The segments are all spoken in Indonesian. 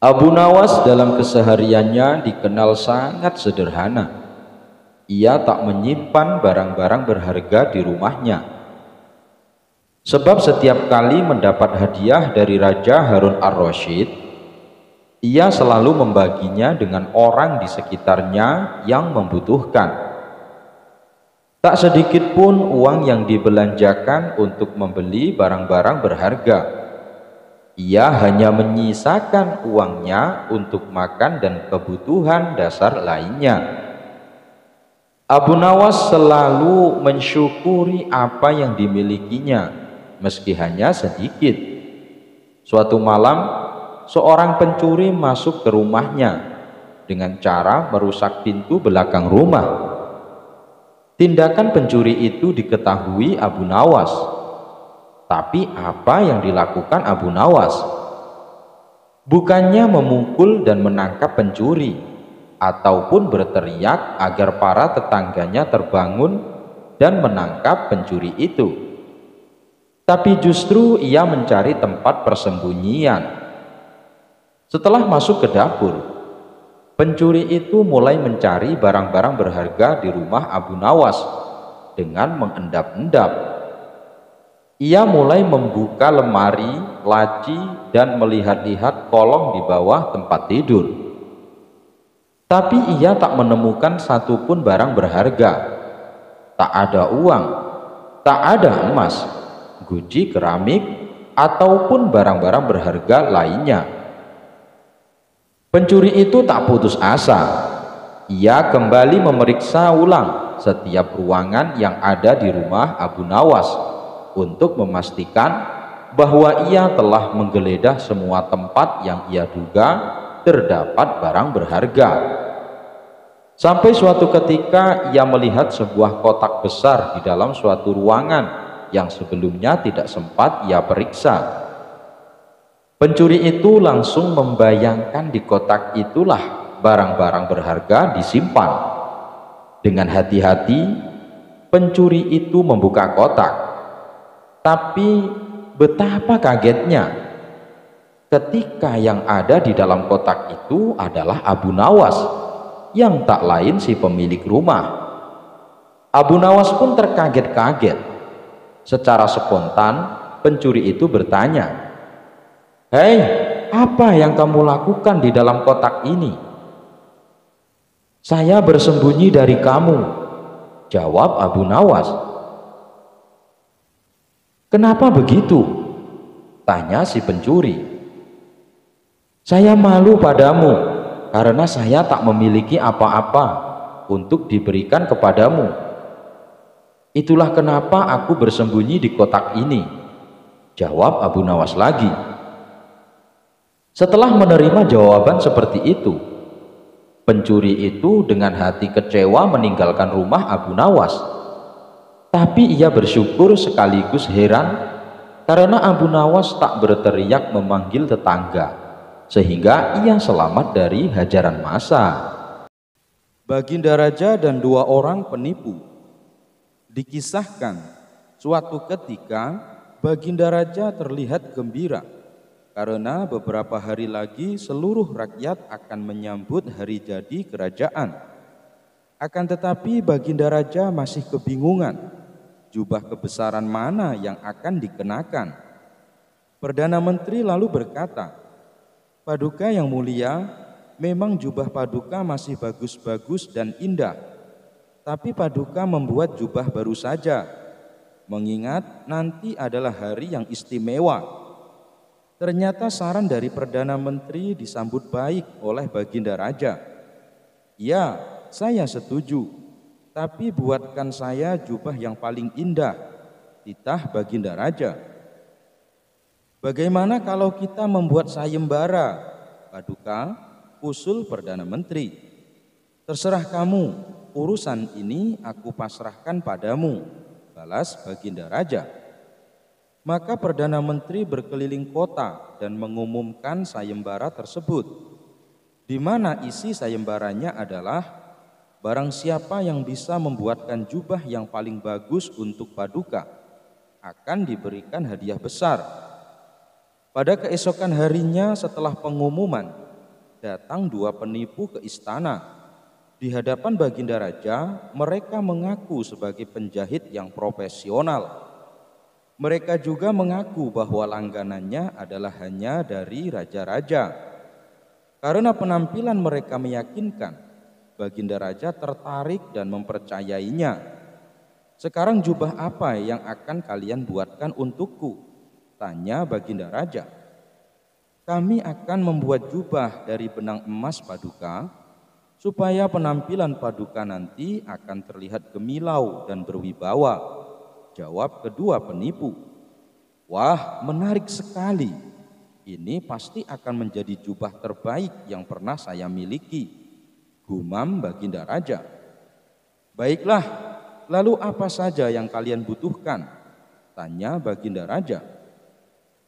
Abu Nawas dalam kesehariannya dikenal sangat sederhana. Ia tak menyimpan barang-barang berharga di rumahnya. Sebab setiap kali mendapat hadiah dari Raja Harun ar-Rasyid, ia selalu membaginya dengan orang di sekitarnya yang membutuhkan. Tak sedikit pun uang yang dibelanjakan untuk membeli barang-barang berharga. Ia hanya menyisakan uangnya untuk makan dan kebutuhan dasar lainnya. Abu Nawas selalu mensyukuri apa yang dimilikinya, meski hanya sedikit. Suatu malam, seorang pencuri masuk ke rumahnya dengan cara merusak pintu belakang rumah. Tindakan pencuri itu diketahui Abu Nawas. Tapi apa yang dilakukan Abu Nawas? Bukannya memukul dan menangkap pencuri, ataupun berteriak agar para tetangganya terbangun dan menangkap pencuri itu. Tapi justru ia mencari tempat persembunyian. Setelah masuk ke dapur, pencuri itu mulai mencari barang-barang berharga di rumah Abu Nawas dengan mengendap-endap. Ia mulai membuka lemari, laci, dan melihat-lihat kolong di bawah tempat tidur. Tapi ia tak menemukan satupun barang berharga. Tak ada uang, tak ada emas, guci keramik, ataupun barang-barang berharga lainnya. Pencuri itu tak putus asa. Ia kembali memeriksa ulang setiap ruangan yang ada di rumah Abu Nawas untuk memastikan bahwa ia telah menggeledah semua tempat yang ia duga terdapat barang berharga. Sampai suatu ketika ia melihat sebuah kotak besar di dalam suatu ruangan yang sebelumnya tidak sempat ia periksa. Pencuri itu langsung membayangkan di kotak itulah barang-barang berharga disimpan. Dengan hati-hati, pencuri itu membuka kotak. Tapi betapa kagetnya ketika yang ada di dalam kotak itu adalah Abu Nawas, yang tak lain si pemilik rumah. Abu Nawas pun terkaget-kaget. Secara spontan, pencuri itu bertanya, "Hei, apa yang kamu lakukan di dalam kotak ini?" "Saya bersembunyi dari kamu," jawab Abu Nawas. "Kenapa begitu?" tanya si pencuri. "Saya malu padamu karena saya tak memiliki apa-apa untuk diberikan kepadamu. Itulah kenapa aku bersembunyi di kotak ini," jawab Abu Nawas lagi. Setelah menerima jawaban seperti itu, pencuri itu dengan hati kecewa meninggalkan rumah Abu Nawas. Tapi ia bersyukur sekaligus heran karena Abu Nawas tak berteriak memanggil tetangga, sehingga ia selamat dari hajaran massa. Baginda Raja dan dua orang penipu. Dikisahkan, suatu ketika Baginda Raja terlihat gembira karena beberapa hari lagi seluruh rakyat akan menyambut hari jadi kerajaan. Akan tetapi Baginda Raja masih kebingungan jubah kebesaran mana yang akan dikenakan. Perdana Menteri lalu berkata, "Paduka yang mulia, memang jubah Paduka masih bagus-bagus dan indah, tapi Paduka membuat jubah baru saja, mengingat nanti adalah hari yang istimewa." Ternyata saran dari Perdana Menteri disambut baik oleh Baginda Raja. "Ya, saya setuju. Tapi buatkan saya jubah yang paling indah," titah Baginda Raja. "Bagaimana kalau kita membuat sayembara, Paduka?" usul Perdana Menteri. "Terserah kamu, urusan ini aku pasrahkan padamu," balas Baginda Raja. Maka Perdana Menteri berkeliling kota dan mengumumkan sayembara tersebut, di mana isi sayembaranya adalah barang siapa yang bisa membuatkan jubah yang paling bagus untuk Paduka akan diberikan hadiah besar. Pada keesokan harinya setelah pengumuman, datang dua penipu ke istana. Di hadapan Baginda Raja, mereka mengaku sebagai penjahit yang profesional. Mereka juga mengaku bahwa langganannya adalah hanya dari raja-raja. Karena penampilan mereka meyakinkan, Baginda Raja tertarik dan mempercayainya. "Sekarang jubah apa yang akan kalian buatkan untukku?" tanya Baginda Raja. "Kami akan membuat jubah dari benang emas Paduka, supaya penampilan Paduka nanti akan terlihat gemilau dan berwibawa," jawab kedua penipu. "Wah, menarik sekali. Ini pasti akan menjadi jubah terbaik yang pernah saya miliki," gumam Baginda Raja. "Baiklah, lalu apa saja yang kalian butuhkan?" tanya Baginda Raja.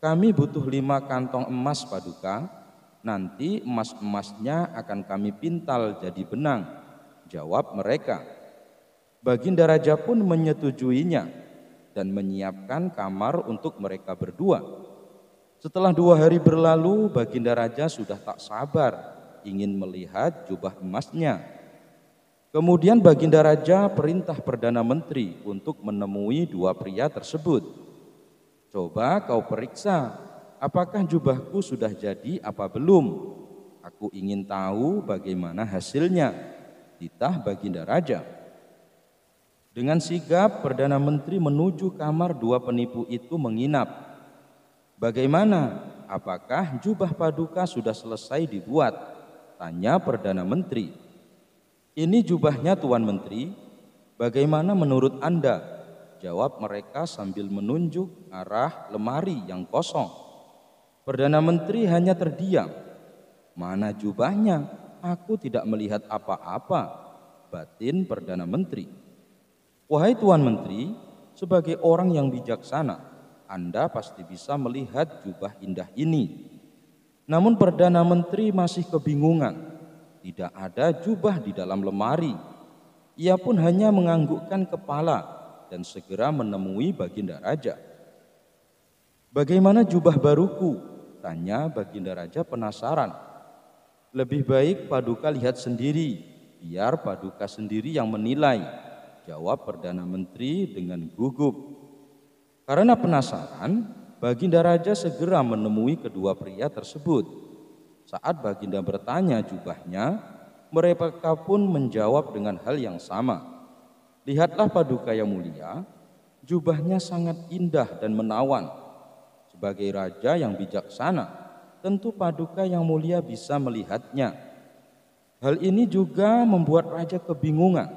"Kami butuh 5 kantong emas Paduka. Nanti emas-emasnya akan kami pintal jadi benang," jawab mereka. Baginda Raja pun menyetujuinya dan menyiapkan kamar untuk mereka berdua. Setelah 2 hari berlalu, Baginda Raja sudah tak sabar ingin melihat jubah emasnya. Kemudian Baginda Raja perintah Perdana Menteri untuk menemui 2 pria tersebut. "Coba kau periksa, apakah jubahku sudah jadi apa belum? Aku ingin tahu bagaimana hasilnya," titah Baginda Raja. Dengan sigap Perdana Menteri menuju kamar 2 penipu itu menginap. "Bagaimana? Apakah jubah Paduka sudah selesai dibuat?" tanya Perdana Menteri. "Ini jubahnya Tuan Menteri. Bagaimana menurut Anda?" jawab mereka sambil menunjuk arah lemari yang kosong. Perdana Menteri hanya terdiam. "Mana jubahnya? Aku tidak melihat apa-apa," batin Perdana Menteri. "Wahai Tuan Menteri, sebagai orang yang bijaksana, Anda pasti bisa melihat jubah indah ini." Namun Perdana Menteri masih kebingungan. Tidak ada jubah di dalam lemari. Ia pun hanya menganggukkan kepala dan segera menemui Baginda Raja. "Bagaimana jubah baruku?" tanya Baginda Raja penasaran. "Lebih baik Paduka lihat sendiri, biar Paduka sendiri yang menilai," jawab Perdana Menteri dengan gugup. Karena penasaran, Baginda Raja segera menemui kedua pria tersebut. Saat Baginda bertanya jubahnya, mereka pun menjawab dengan hal yang sama. "Lihatlah Paduka yang mulia, jubahnya sangat indah dan menawan. Sebagai raja yang bijaksana, tentu Paduka yang mulia bisa melihatnya." Hal ini juga membuat raja kebingungan.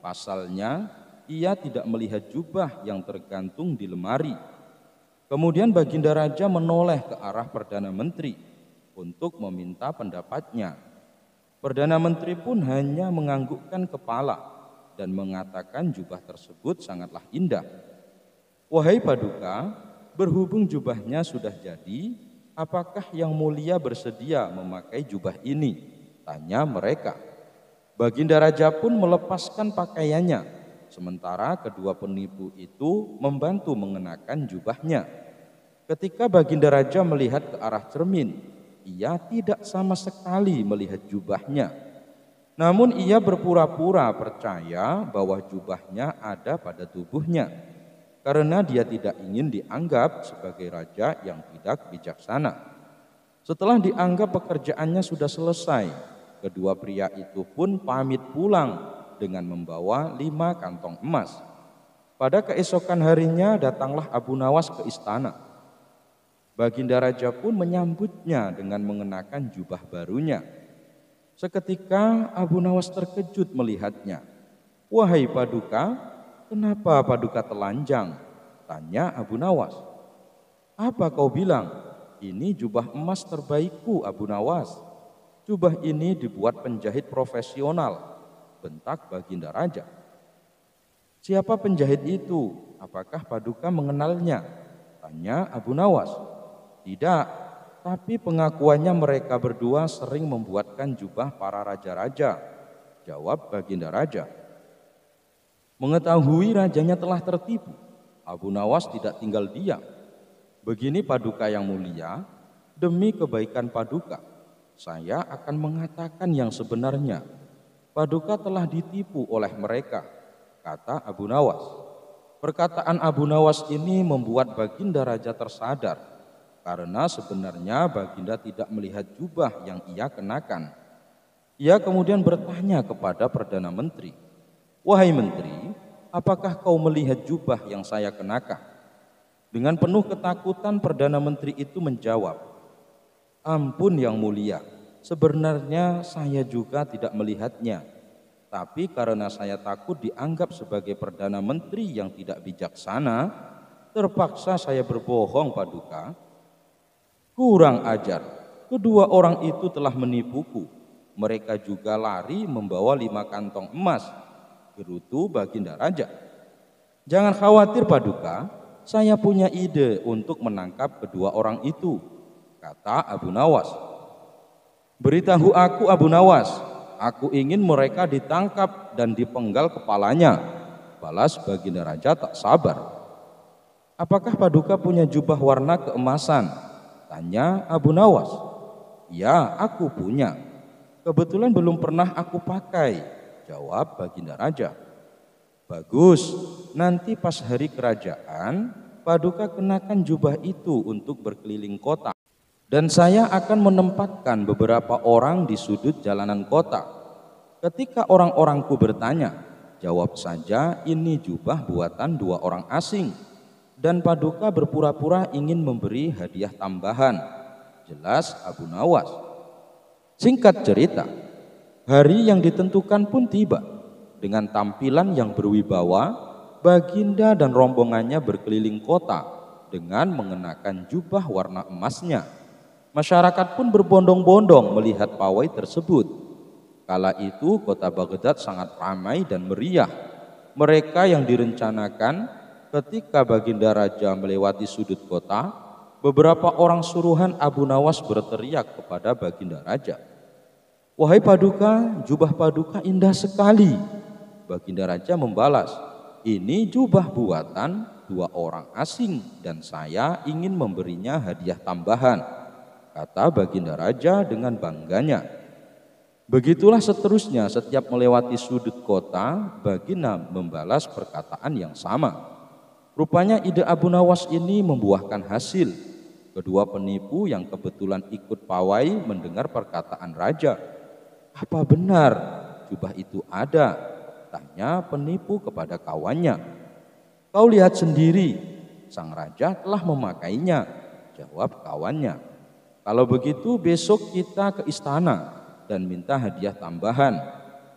Pasalnya, ia tidak melihat jubah yang tergantung di lemari. Kemudian Baginda Raja menoleh ke arah Perdana Menteri untuk meminta pendapatnya. Perdana Menteri pun hanya menganggukkan kepala dan mengatakan jubah tersebut sangatlah indah. "Wahai Paduka, berhubung jubahnya sudah jadi, apakah yang mulia bersedia memakai jubah ini?" tanya mereka. Baginda Raja pun melepaskan pakaiannya, sementara kedua penipu itu membantu mengenakan jubahnya. Ketika Baginda Raja melihat ke arah cermin, ia tidak sama sekali melihat jubahnya. Namun ia berpura-pura percaya bahwa jubahnya ada pada tubuhnya, karena dia tidak ingin dianggap sebagai raja yang tidak bijaksana. Setelah dianggap pekerjaannya sudah selesai, kedua pria itu pun pamit pulang dengan membawa 5 kantong emas. Pada keesokan harinya datanglah Abu Nawas ke istana. Baginda Raja pun menyambutnya dengan mengenakan jubah barunya. Seketika Abu Nawas terkejut melihatnya. "Wahai Paduka, kenapa Paduka telanjang?" tanya Abu Nawas. "Apa kau bilang? Ini jubah emas terbaikku, Abu Nawas. Jubah ini dibuat penjahit profesional," bentak Baginda Raja. "Siapa penjahit itu? Apakah Paduka mengenalnya?" tanya Abu Nawas. "Tidak, tapi pengakuannya mereka berdua sering membuatkan jubah para raja-raja," jawab Baginda Raja. Mengetahui rajanya telah tertipu, Abu Nawas tidak tinggal diam. "Begini Paduka yang mulia, demi kebaikan Paduka, saya akan mengatakan yang sebenarnya. Paduka telah ditipu oleh mereka, kata Abu Nawas. Perkataan Abu Nawas ini membuat Baginda Raja tersadar, karena sebenarnya Baginda tidak melihat jubah yang ia kenakan. Ia kemudian bertanya kepada Perdana Menteri, "Wahai Menteri, apakah kau melihat jubah yang saya kenakan?" Dengan penuh ketakutan Perdana Menteri itu menjawab, "Ampun yang mulia, sebenarnya saya juga tidak melihatnya. Tapi karena saya takut dianggap sebagai Perdana Menteri yang tidak bijaksana, terpaksa saya berbohong, Paduka." Kurang ajar, kedua orang itu telah menipuku. Mereka juga lari membawa 5 kantong emas, gerutu Baginda Raja. Jangan khawatir, Paduka, saya punya ide untuk menangkap kedua orang itu, kata Abu Nawas. Beritahu aku, Abu Nawas, aku ingin mereka ditangkap dan dipenggal kepalanya, balas Baginda Raja tak sabar. Apakah Paduka punya jubah warna keemasan? Tanya Abu Nawas. Ya, aku punya. Kebetulan belum pernah aku pakai, jawab Baginda Raja. Bagus, nanti pas hari kerajaan, Paduka kenakan jubah itu untuk berkeliling kota. Dan saya akan menempatkan beberapa orang di sudut jalanan kota. Ketika orang-orangku bertanya, jawab saja ini jubah buatan 2 orang asing. Dan Paduka berpura-pura ingin memberi hadiah tambahan, jelas Abu Nawas. Singkat cerita, hari yang ditentukan pun tiba. Dengan tampilan yang berwibawa, Baginda dan rombongannya berkeliling kota dengan mengenakan jubah warna emasnya. Masyarakat pun berbondong-bondong melihat pawai tersebut. Kala itu kota Baghdad sangat ramai dan meriah. Mereka yang direncanakan ketika Baginda Raja melewati sudut kota, beberapa orang suruhan Abu Nawas berteriak kepada Baginda Raja, "Wahai Paduka, jubah Paduka indah sekali." Baginda Raja membalas, "Ini jubah buatan 2 orang asing dan saya ingin memberinya hadiah tambahan," kata Baginda Raja dengan bangganya. Begitulah seterusnya, setiap melewati sudut kota, Baginda membalas perkataan yang sama. Rupanya ide Abu Nawas ini membuahkan hasil. Kedua penipu yang kebetulan ikut pawai mendengar perkataan Raja. "Apa benar jubah itu ada?" tanya penipu kepada kawannya. "Kau lihat sendiri, sang Raja telah memakainya," jawab kawannya. "Kalau begitu besok kita ke istana dan minta hadiah tambahan,"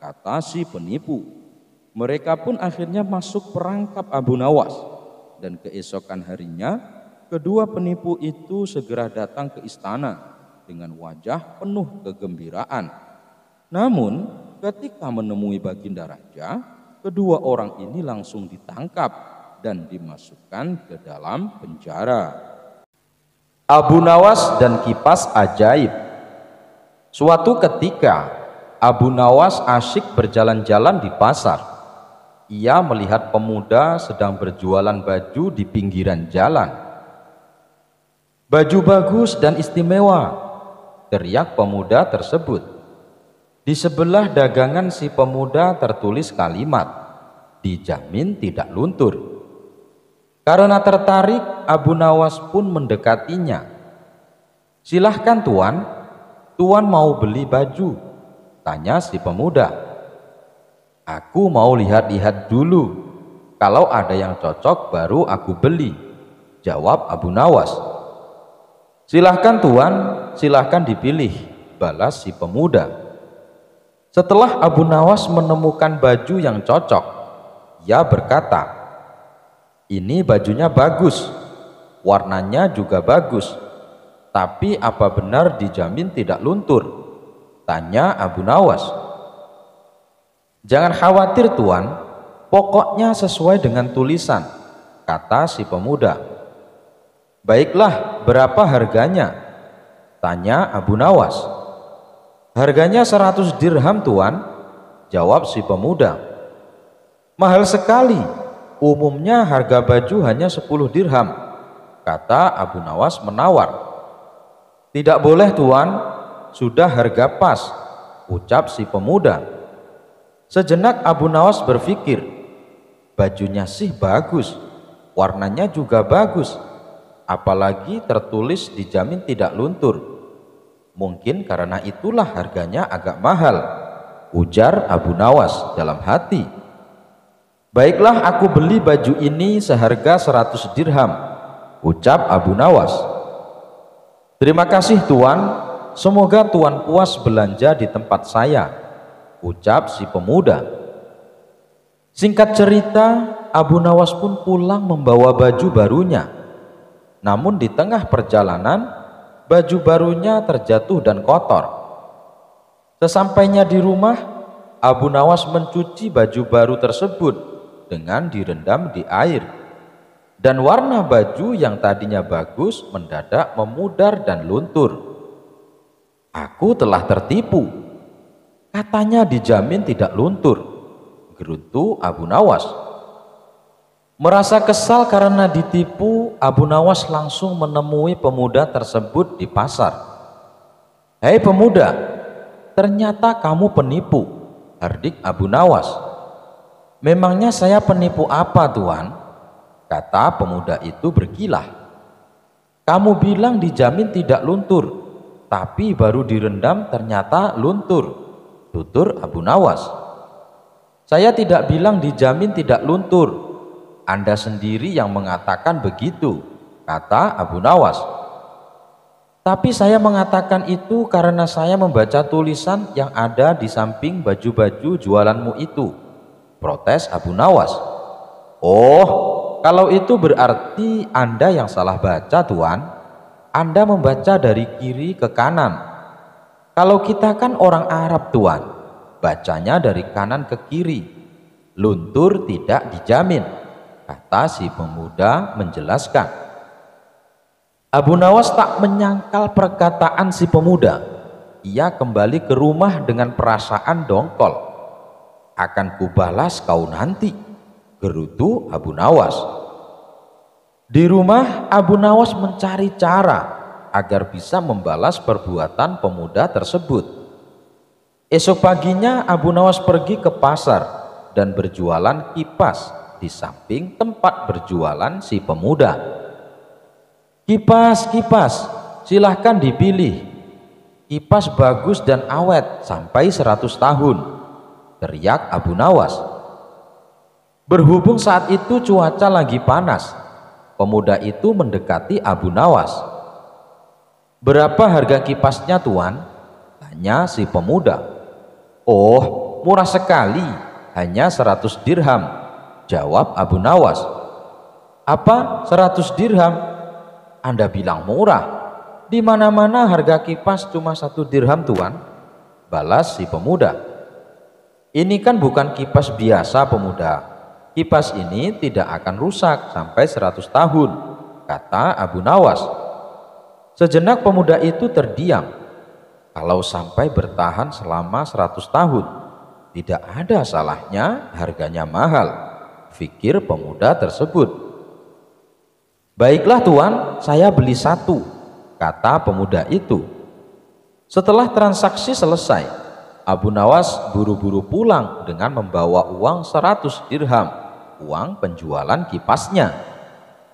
kata si penipu. Mereka pun akhirnya masuk perangkap Abu Nawas. Dan keesokan harinya, kedua penipu itu segera datang ke istana dengan wajah penuh kegembiraan. Namun, ketika menemui Baginda Raja, kedua orang ini langsung ditangkap dan dimasukkan ke dalam penjara. Abu Nawas dan kipas ajaib. Suatu ketika, Abu Nawas asyik berjalan-jalan di pasar. Ia melihat pemuda sedang berjualan baju di pinggiran jalan. "Baju bagus dan istimewa," teriak pemuda tersebut. Di sebelah dagangan si pemuda tertulis kalimat, "Dijamin tidak luntur." Karena tertarik, Abu Nawas pun mendekatinya. "Silahkan tuan, tuan mau beli baju?" tanya si pemuda. "Aku mau lihat-lihat dulu. Kalau ada yang cocok baru aku beli," jawab Abu Nawas. "Silahkan tuan, silahkan dipilih," balas si pemuda. Setelah Abu Nawas menemukan baju yang cocok, ia berkata, "Ini bajunya bagus, warnanya juga bagus. Tapi apa benar dijamin tidak luntur?" tanya Abu Nawas. "Jangan khawatir tuan, pokoknya sesuai dengan tulisan," kata si pemuda. "Baiklah, berapa harganya?" tanya Abu Nawas. "Harganya 100 dirham tuan," jawab si pemuda. "Mahal sekali, umumnya harga baju hanya 10 dirham," kata Abu Nawas menawar. "Tidak boleh tuan, sudah harga pas, ucap si pemuda. Sejenak Abu Nawas berpikir, bajunya sih bagus, warnanya juga bagus, apalagi tertulis dijamin tidak luntur. Mungkin karena itulah harganya agak mahal, ujar Abu Nawas dalam hati. Baiklah, aku beli baju ini seharga 100 dirham, ucap Abu Nawas. Terima kasih Tuan, semoga Tuan puas belanja di tempat saya, ucap si pemuda. Singkat cerita, Abu Nawas pun pulang membawa baju barunya. Namun di tengah perjalanan, baju barunya terjatuh dan kotor. Sesampainya di rumah, Abu Nawas mencuci baju baru tersebut dengan direndam di air. Dan warna baju yang tadinya bagus mendadak memudar dan luntur. Aku telah tertipu. Katanya dijamin tidak luntur, gerutu Abu Nawas. Merasa kesal karena ditipu, Abu Nawas langsung menemui pemuda tersebut di pasar. Hei pemuda, ternyata kamu penipu, hardik Abu Nawas. Memangnya saya penipu apa Tuan? Kata pemuda itu berkilah. Kamu bilang dijamin tidak luntur, tapi baru direndam ternyata luntur, tutur Abu Nawas. Saya tidak bilang dijamin tidak luntur, Anda sendiri yang mengatakan begitu, kata Abu Nawas. Tapi saya mengatakan itu karena saya membaca tulisan yang ada di samping baju-baju jualanmu itu, protes Abu Nawas. Oh, kalau itu berarti Anda yang salah baca Tuan. Anda membaca dari kiri ke kanan. Kalau kita kan orang Arab Tuan, bacanya dari kanan ke kiri. Luntur tidak dijamin, kata si pemuda menjelaskan. Abu Nawas tak menyangkal perkataan si pemuda. Ia kembali ke rumah dengan perasaan dongkol. Akan kubalas kau nanti, gerutu Abu Nawas. Di rumah, Abu Nawas mencari cara agar bisa membalas perbuatan pemuda tersebut. Esok paginya Abu Nawas pergi ke pasar dan berjualan kipas di samping tempat berjualan si pemuda. Kipas, kipas, silahkan dipilih. Kipas bagus dan awet sampai 100 tahun, teriak Abu Nawas. Berhubung saat itu cuaca lagi panas, pemuda itu mendekati Abu Nawas. Berapa harga kipasnya Tuan? Tanya si pemuda. Oh, murah sekali, hanya 100 dirham, jawab Abu Nawas. Apa 100 dirham? Anda bilang murah. Di mana-mana harga kipas cuma 1 dirham Tuan, balas si pemuda. Ini kan bukan kipas biasa pemuda. Kipas ini tidak akan rusak sampai 100 tahun, kata Abu Nawas. Sejenak pemuda itu terdiam. Kalau sampai bertahan selama 100 tahun, tidak ada salahnya harganya mahal, pikir pemuda tersebut. Baiklah Tuan, saya beli 1, kata pemuda itu. Setelah transaksi selesai, Abu Nawas buru-buru pulang dengan membawa uang 100 dirham, uang penjualan kipasnya.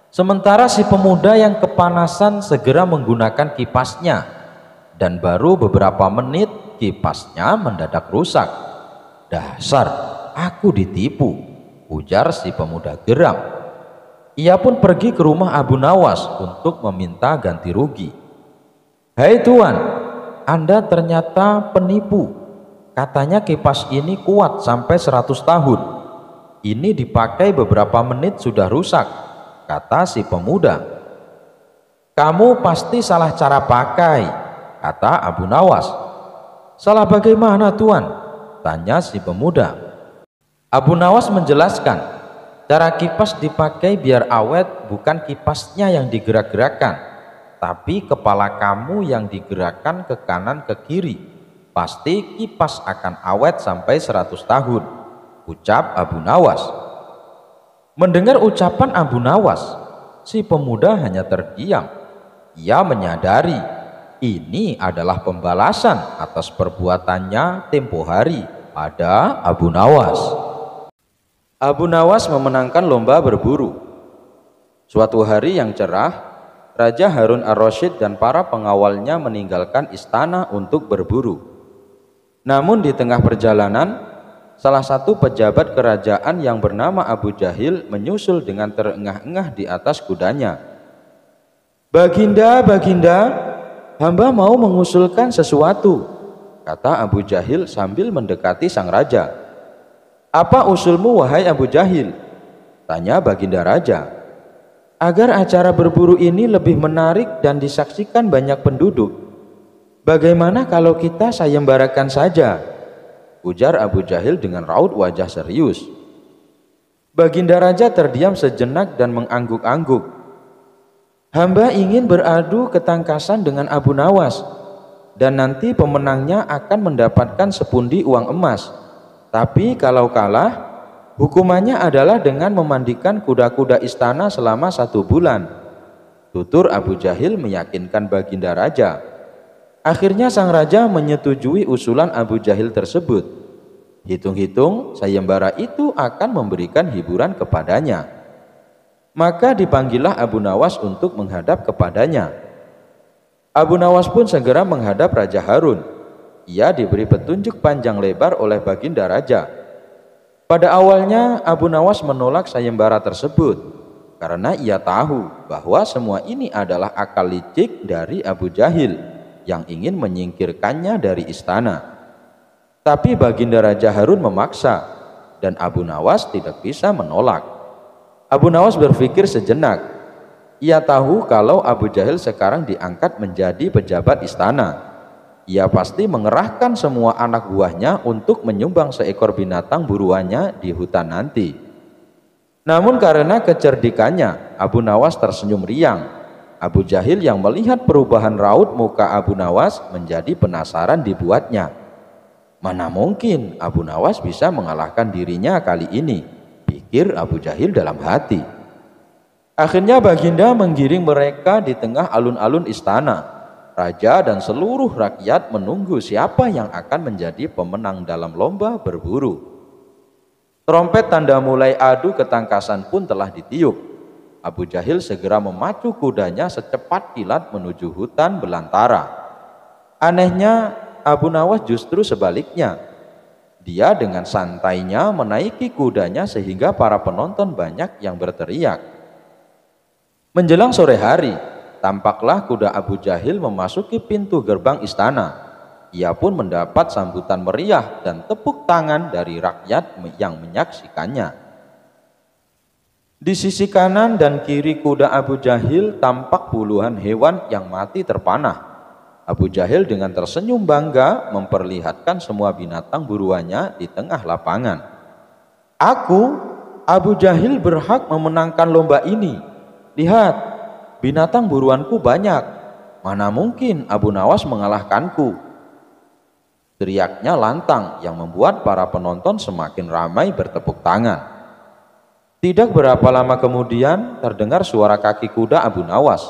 Sementara si pemuda yang kepanasan segera menggunakan kipasnya, dan baru beberapa menit kipasnya mendadak rusak. Dasar, aku ditipu, ujar si pemuda geram. Ia pun pergi ke rumah Abu Nawas untuk meminta ganti rugi. Hei Tuan, Anda ternyata penipu. Katanya kipas ini kuat sampai 100 tahun. Ini dipakai beberapa menit sudah rusak, kata si pemuda. Kamu pasti salah cara pakai, kata Abu Nawas. Salah bagaimana Tuan? Tanya si pemuda. Abu Nawas menjelaskan, cara kipas dipakai biar awet bukan kipasnya yang digerak-gerakkan, tapi kepala kamu yang digerakkan ke kanan ke kiri. Pasti kipas akan awet sampai 100 tahun, ucap Abu Nawas. Mendengar ucapan Abu Nawas, si pemuda hanya terdiam. Ia menyadari Ini adalah pembalasan atas perbuatannya tempo hari pada Abu Nawas. Abu Nawas memenangkan lomba berburu. Suatu hari yang cerah, Raja Harun ar-Rasyid dan para pengawalnya meninggalkan istana untuk berburu. Namun di tengah perjalanan, salah satu pejabat kerajaan yang bernama Abu Jahil menyusul dengan terengah-engah di atas kudanya. "Baginda, Baginda, hamba mau mengusulkan sesuatu," kata Abu Jahil sambil mendekati sang raja. "Apa usulmu, wahai Abu Jahil?" tanya Baginda Raja. "Agar acara berburu ini lebih menarik dan disaksikan banyak penduduk, bagaimana kalau kita sayembarakan saja?" ujar Abu Jahil dengan raut wajah serius. Baginda Raja terdiam sejenak dan mengangguk-angguk. "Hamba ingin beradu ketangkasan dengan Abu Nawas, dan nanti pemenangnya akan mendapatkan sepundi uang emas. Tapi kalau kalah, hukumannya adalah dengan memandikan kuda-kuda istana selama 1 bulan," tutur Abu Jahil meyakinkan Baginda Raja. Akhirnya sang raja menyetujui usulan Abu Jahil tersebut. Hitung-hitung sayembara itu akan memberikan hiburan kepadanya. Maka dipanggillah Abu Nawas untuk menghadap kepadanya. Abu Nawas pun segera menghadap Raja Harun. Ia diberi petunjuk panjang lebar oleh Baginda Raja. Pada awalnya Abu Nawas menolak sayembara tersebut karena ia tahu bahwa semua ini adalah akal licik dari Abu Jahil yang ingin menyingkirkannya dari istana. Tapi Baginda Raja Harun memaksa dan Abu Nawas tidak bisa menolak. Abu Nawas berpikir sejenak. Ia tahu kalau Abu Jahil sekarang diangkat menjadi pejabat istana. Ia pasti mengerahkan semua anak buahnya untuk menyumbang seekor binatang buruannya di hutan nanti. Namun karena kecerdikannya, Abu Nawas tersenyum riang. Abu Jahil yang melihat perubahan raut muka Abu Nawas menjadi penasaran dibuatnya. Mana mungkin Abu Nawas bisa mengalahkan dirinya kali ini, pikir Abu Jahil dalam hati. Akhirnya Baginda menggiring mereka di tengah alun-alun istana. Raja dan seluruh rakyat menunggu siapa yang akan menjadi pemenang dalam lomba berburu. Trompet tanda mulai adu ketangkasan pun telah ditiup. Abu Jahil segera memacu kudanya secepat kilat menuju hutan belantara. Anehnya, Abu Nawas justru sebaliknya. Dia dengan santainya menaiki kudanya sehingga para penonton banyak yang berteriak. Menjelang sore hari, tampaklah kuda Abu Jahil memasuki pintu gerbang istana. Ia pun mendapat sambutan meriah dan tepuk tangan dari rakyat yang menyaksikannya. Di sisi kanan dan kiri kuda Abu Jahil tampak puluhan hewan yang mati terpanah. Abu Jahil dengan tersenyum bangga memperlihatkan semua binatang buruannya di tengah lapangan. "Aku, Abu Jahil, berhak memenangkan lomba ini. Lihat, binatang buruanku banyak. Mana mungkin Abu Nawas mengalahkanku?" teriaknya lantang yang membuat para penonton semakin ramai bertepuk tangan. Tidak berapa lama kemudian terdengar suara kaki kuda Abu Nawas.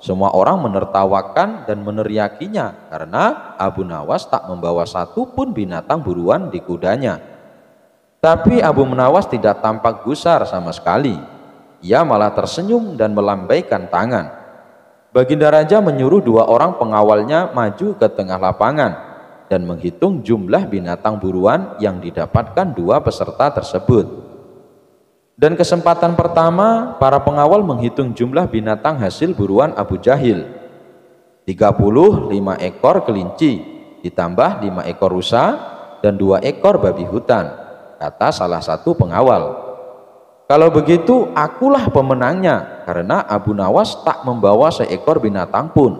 Semua orang menertawakan dan meneriakinya karena Abu Nawas tak membawa satu pun binatang buruan di kudanya. Tapi Abu Nawas tidak tampak gusar sama sekali. Ia malah tersenyum dan melambaikan tangan. Baginda Raja menyuruh 2 orang pengawalnya maju ke tengah lapangan dan menghitung jumlah binatang buruan yang didapatkan 2 peserta tersebut. Dan kesempatan pertama, para pengawal menghitung jumlah binatang hasil buruan Abu Jahil. 35 ekor kelinci, ditambah 5 ekor rusa dan 2 ekor babi hutan, kata salah satu pengawal. "Kalau begitu, akulah pemenangnya, karena Abu Nawas tak membawa seekor binatang pun,"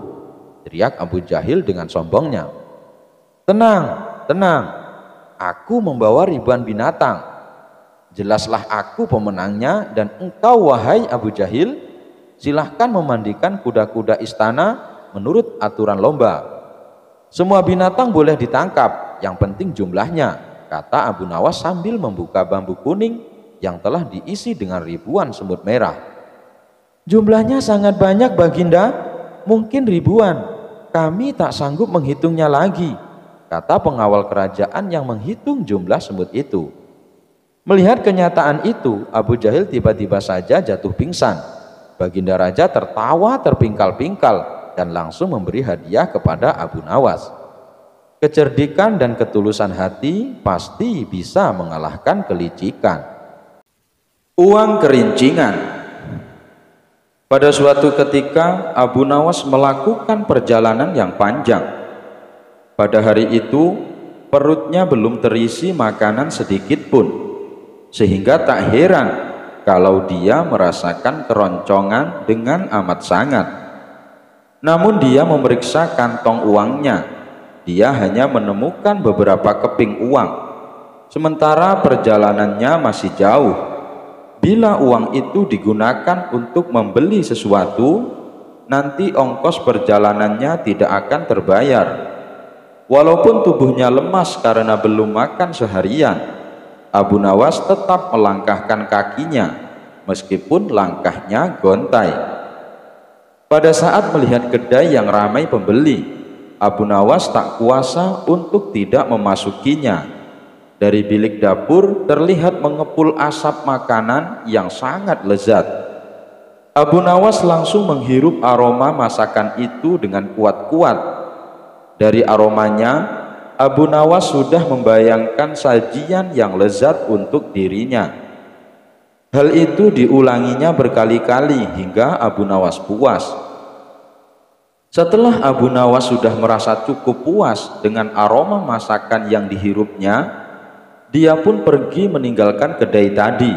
teriak Abu Jahil dengan sombongnya. "Tenang, tenang, aku membawa ribuan binatang. Jelaslah aku pemenangnya dan engkau, wahai Abu Jahil, silahkan memandikan kuda-kuda istana menurut aturan lomba. Semua binatang boleh ditangkap, yang penting jumlahnya," kata Abu Nawas sambil membuka bambu kuning yang telah diisi dengan ribuan semut merah. "Jumlahnya sangat banyak, Baginda, mungkin ribuan. kami tak sanggup menghitungnya lagi, kata pengawal kerajaan yang menghitung jumlah semut itu. Melihat kenyataan itu, Abu Jahil tiba-tiba saja jatuh pingsan. Baginda Raja tertawa terpingkal-pingkal dan langsung memberi hadiah kepada Abu Nawas. Kecerdikan dan ketulusan hati pasti bisa mengalahkan kelicikan. Uang kerincingan. Pada suatu ketika Abu Nawas melakukan perjalanan yang panjang. Pada hari itu perutnya belum terisi makanan sedikit pun, sehingga tak heran kalau dia merasakan keroncongan dengan amat sangat. Namun dia memeriksa kantong uangnya, dia hanya menemukan beberapa keping uang. Sementara perjalanannya masih jauh. Bila uang itu digunakan untuk membeli sesuatu, nanti ongkos perjalanannya tidak akan terbayar. Walaupun tubuhnya lemas karena belum makan seharian, Abu Nawas tetap melangkahkan kakinya, meskipun langkahnya gontai. Pada saat melihat kedai yang ramai pembeli, Abu Nawas tak kuasa untuk tidak memasukinya. Dari bilik dapur terlihat mengepul asap makanan yang sangat lezat. Abu Nawas langsung menghirup aroma masakan itu dengan kuat-kuat. Dari aromanya, Abu Nawas sudah membayangkan sajian yang lezat untuk dirinya. Hal itu diulanginya berkali-kali hingga Abu Nawas puas. Setelah Abu Nawas sudah merasa cukup puas dengan aroma masakan yang dihirupnya, dia pun pergi meninggalkan kedai tadi.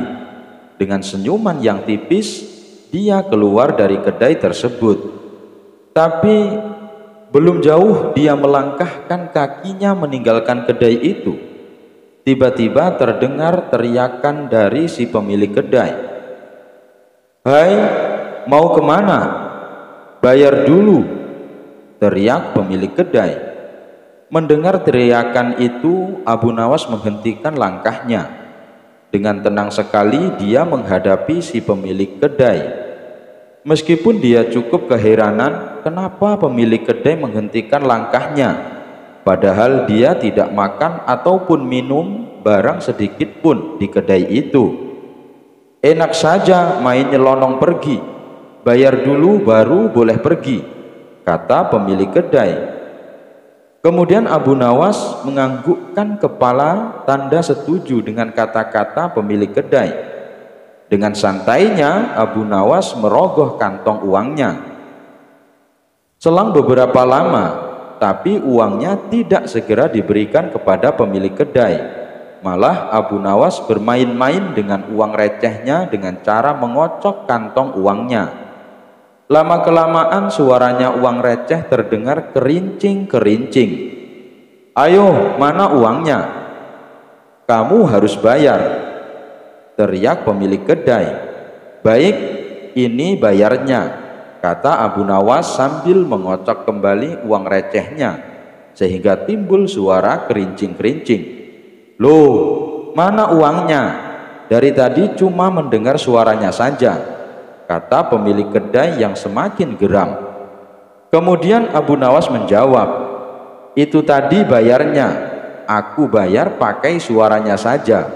Dengan senyuman yang tipis, dia keluar dari kedai tersebut. Tapi belum jauh dia melangkahkan kakinya meninggalkan kedai itu, tiba-tiba terdengar teriakan dari si pemilik kedai. "Hai, mau kemana? Bayar dulu," teriak pemilik kedai. Mendengar teriakan itu, Abu Nawas menghentikan langkahnya. Dengan tenang sekali dia menghadapi si pemilik kedai. Meskipun dia cukup keheranan kenapa pemilik kedai menghentikan langkahnya, padahal dia tidak makan ataupun minum barang sedikit pun di kedai itu. "Enak saja main nyelonong pergi, bayar dulu baru boleh pergi," kata pemilik kedai. Kemudian Abu Nawas menganggukkan kepala tanda setuju dengan kata-kata pemilik kedai. Dengan santainya Abu Nawas merogoh kantong uangnya. Selang beberapa lama, tapi uangnya tidak segera diberikan kepada pemilik kedai. Malah Abu Nawas bermain-main dengan uang recehnya dengan cara mengocok kantong uangnya. Lama-kelamaan suaranya uang receh terdengar kerincing-kerincing. "Ayo, mana uangnya? Kamu harus bayar," teriak pemilik kedai. "Baik, ini bayarnya," kata Abu Nawas sambil mengocok kembali uang recehnya, sehingga timbul suara kerincing-kerincing. "Loh, mana uangnya? Dari tadi cuma mendengar suaranya saja," kata pemilik kedai yang semakin geram. Kemudian Abu Nawas menjawab, "Itu tadi bayarnya, aku bayar pakai suaranya saja.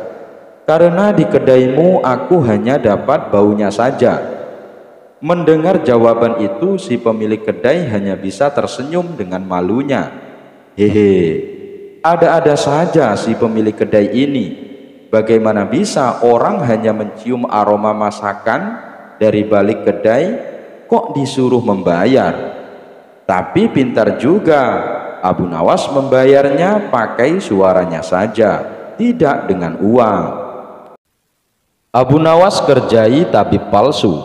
Karena di kedaimu aku hanya dapat baunya saja." Mendengar jawaban itu, si pemilik kedai hanya bisa tersenyum dengan malunya. "Hehe, ada-ada saja si pemilik kedai ini. Bagaimana bisa orang hanya mencium aroma masakan dari balik kedai kok disuruh membayar? Tapi pintar juga, Abu Nawas membayarnya pakai suaranya saja, tidak dengan uang." Abu Nawas kerjai tabib palsu.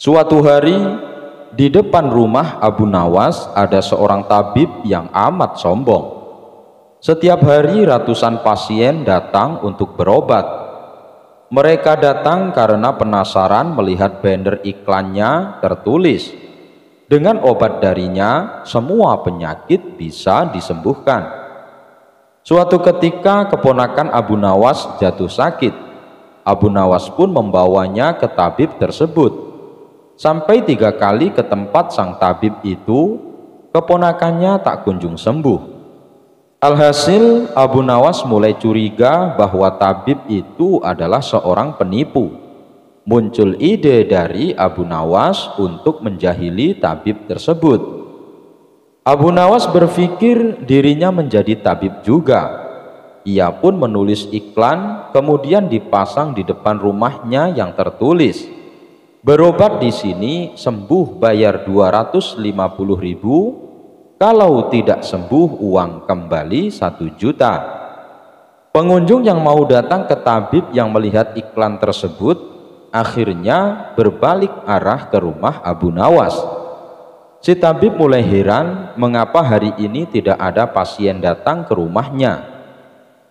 Suatu hari di depan rumah Abu Nawas ada seorang tabib yang amat sombong. Setiap hari ratusan pasien datang untuk berobat. Mereka datang karena penasaran melihat banner iklannya tertulis, "Dengan obat darinya semua penyakit bisa disembuhkan." Suatu ketika keponakan Abu Nawas jatuh sakit. Abu Nawas pun membawanya ke tabib tersebut. Sampai 3 kali ke tempat sang tabib itu, keponakannya tak kunjung sembuh. Alhasil Abu Nawas mulai curiga bahwa tabib itu adalah seorang penipu. Muncul ide dari Abu Nawas untuk menjahili tabib tersebut. Abu Nawas berpikir dirinya menjadi tabib juga. Ia pun menulis iklan, kemudian dipasang di depan rumahnya yang tertulis, "Berobat di sini sembuh bayar 250.000, kalau tidak sembuh uang kembali 1 juta." Pengunjung yang mau datang ke tabib yang melihat iklan tersebut akhirnya berbalik arah ke rumah Abu Nawas. Si tabib mulai heran mengapa hari ini tidak ada pasien datang ke rumahnya.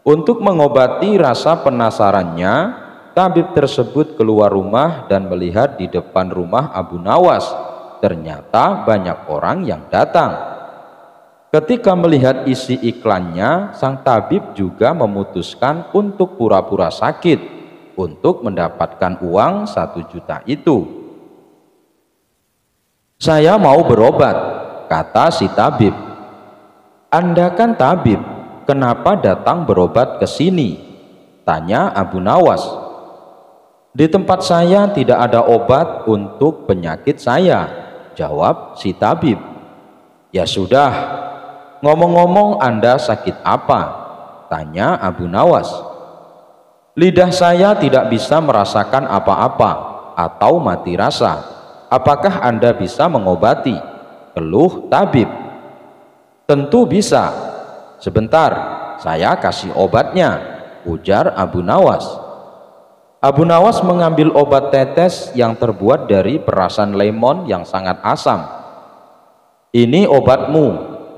Untuk mengobati rasa penasarannya, tabib tersebut keluar rumah dan melihat di depan rumah Abu Nawas. Ternyata banyak orang yang datang. Ketika melihat isi iklannya, sang tabib juga memutuskan untuk pura-pura sakit untuk mendapatkan uang 1 juta itu. "Saya mau berobat," kata si tabib. "Anda kan tabib, kenapa datang berobat ke sini?" tanya Abu Nawas. "Di tempat saya tidak ada obat untuk penyakit saya," jawab si tabib. "Ya sudah, ngomong-ngomong Anda sakit apa?" tanya Abu Nawas. "Lidah saya tidak bisa merasakan apa-apa atau mati rasa. Apakah Anda bisa mengobati?" keluh tabib. "Tentu bisa. Sebentar, saya kasih obatnya," ujar Abu Nawas. Abu Nawas mengambil obat tetes yang terbuat dari perasan lemon yang sangat asam. "Ini obatmu,"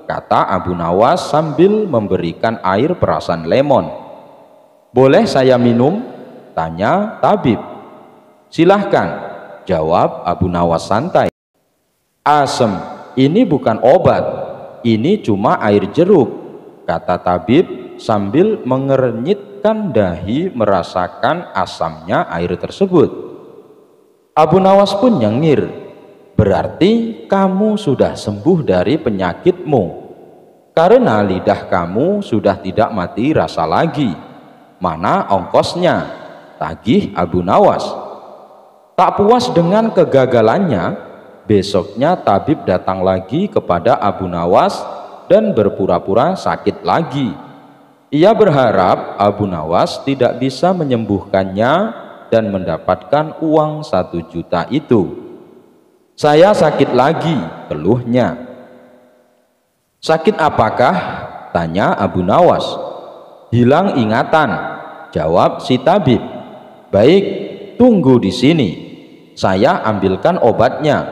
kata Abu Nawas sambil memberikan air perasan lemon. "Boleh saya minum?" tanya tabib. "Silahkan," jawab Abu Nawas santai. "Asem, ini bukan obat, ini cuma air jeruk," kata tabib sambil mengernyitkan dahi merasakan asamnya air tersebut. Abu Nawas pun nyengir. "Berarti kamu sudah sembuh dari penyakitmu, karena lidah kamu sudah tidak mati rasa lagi. Mana ongkosnya?" tagih Abu Nawas. Tak puas dengan kegagalannya, besoknya tabib datang lagi kepada Abu Nawas dan berpura-pura sakit lagi. Ia berharap Abu Nawas tidak bisa menyembuhkannya dan mendapatkan uang 1 juta itu. "Saya sakit lagi," keluhnya. "Sakit apakah?" tanya Abu Nawas. "Hilang ingatan," jawab si tabib. "Baik, tunggu di sini, saya ambilkan obatnya."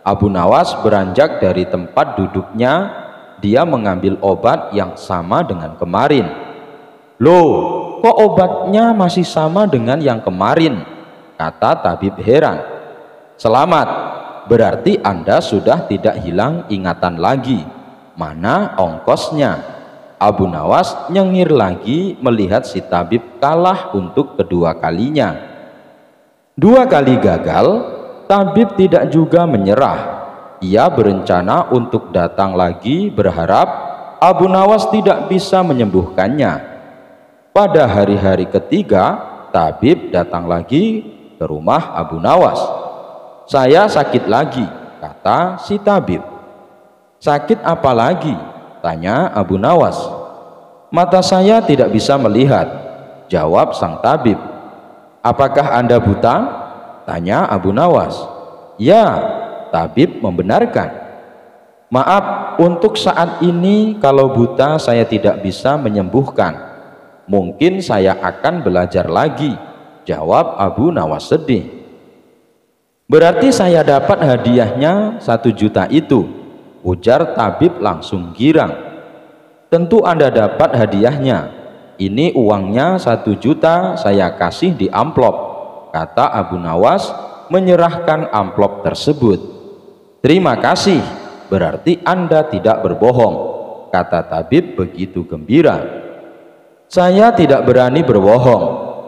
Abu Nawas beranjak dari tempat duduknya. Dia mengambil obat yang sama dengan kemarin. "Loh, kok obatnya masih sama dengan yang kemarin?" kata tabib heran. "Selamat, berarti Anda sudah tidak hilang ingatan lagi. Mana ongkosnya?" Abu Nawas nyengir lagi melihat si tabib kalah untuk kedua kalinya. 2 kali gagal, tabib tidak juga menyerah. Ia berencana untuk datang lagi berharap Abu Nawas tidak bisa menyembuhkannya. Pada hari-hari ketiga, tabib datang lagi ke rumah Abu Nawas. "Saya sakit lagi," kata si tabib. "Sakit apa lagi?" tanya Abu Nawas. "Mata saya tidak bisa melihat," jawab sang tabib. "Apakah Anda buta?" tanya Abu Nawas. "Ya," tabib membenarkan. "Maaf, untuk saat ini kalau buta saya tidak bisa menyembuhkan. Mungkin saya akan belajar lagi," jawab Abu Nawas sedih. "Berarti saya dapat hadiahnya 1 juta itu," ujar tabib langsung girang. "Tentu Anda dapat hadiahnya. Ini uangnya 1 juta saya kasih di amplop," kata Abu Nawas menyerahkan amplop tersebut. "Terima kasih, berarti Anda tidak berbohong," kata tabib begitu gembira. "Saya tidak berani berbohong.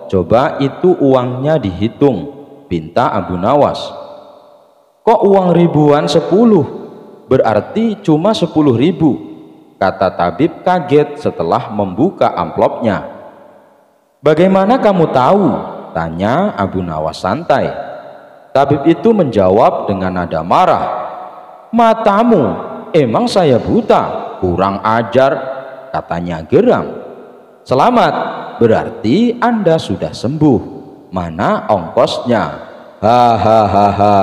Coba itu uangnya dihitung," pinta Abu Nawas. "Kok uang ribuan 10? berarti cuma 10.000, kata tabib kaget setelah membuka amplopnya. Bagaimana kamu tahu? Tanya Abu Nawas santai. Tabib itu menjawab dengan nada marah. Matamu, emang saya buta? Kurang ajar, katanya geram. Selamat, berarti Anda sudah sembuh. Mana ongkosnya? Hahaha,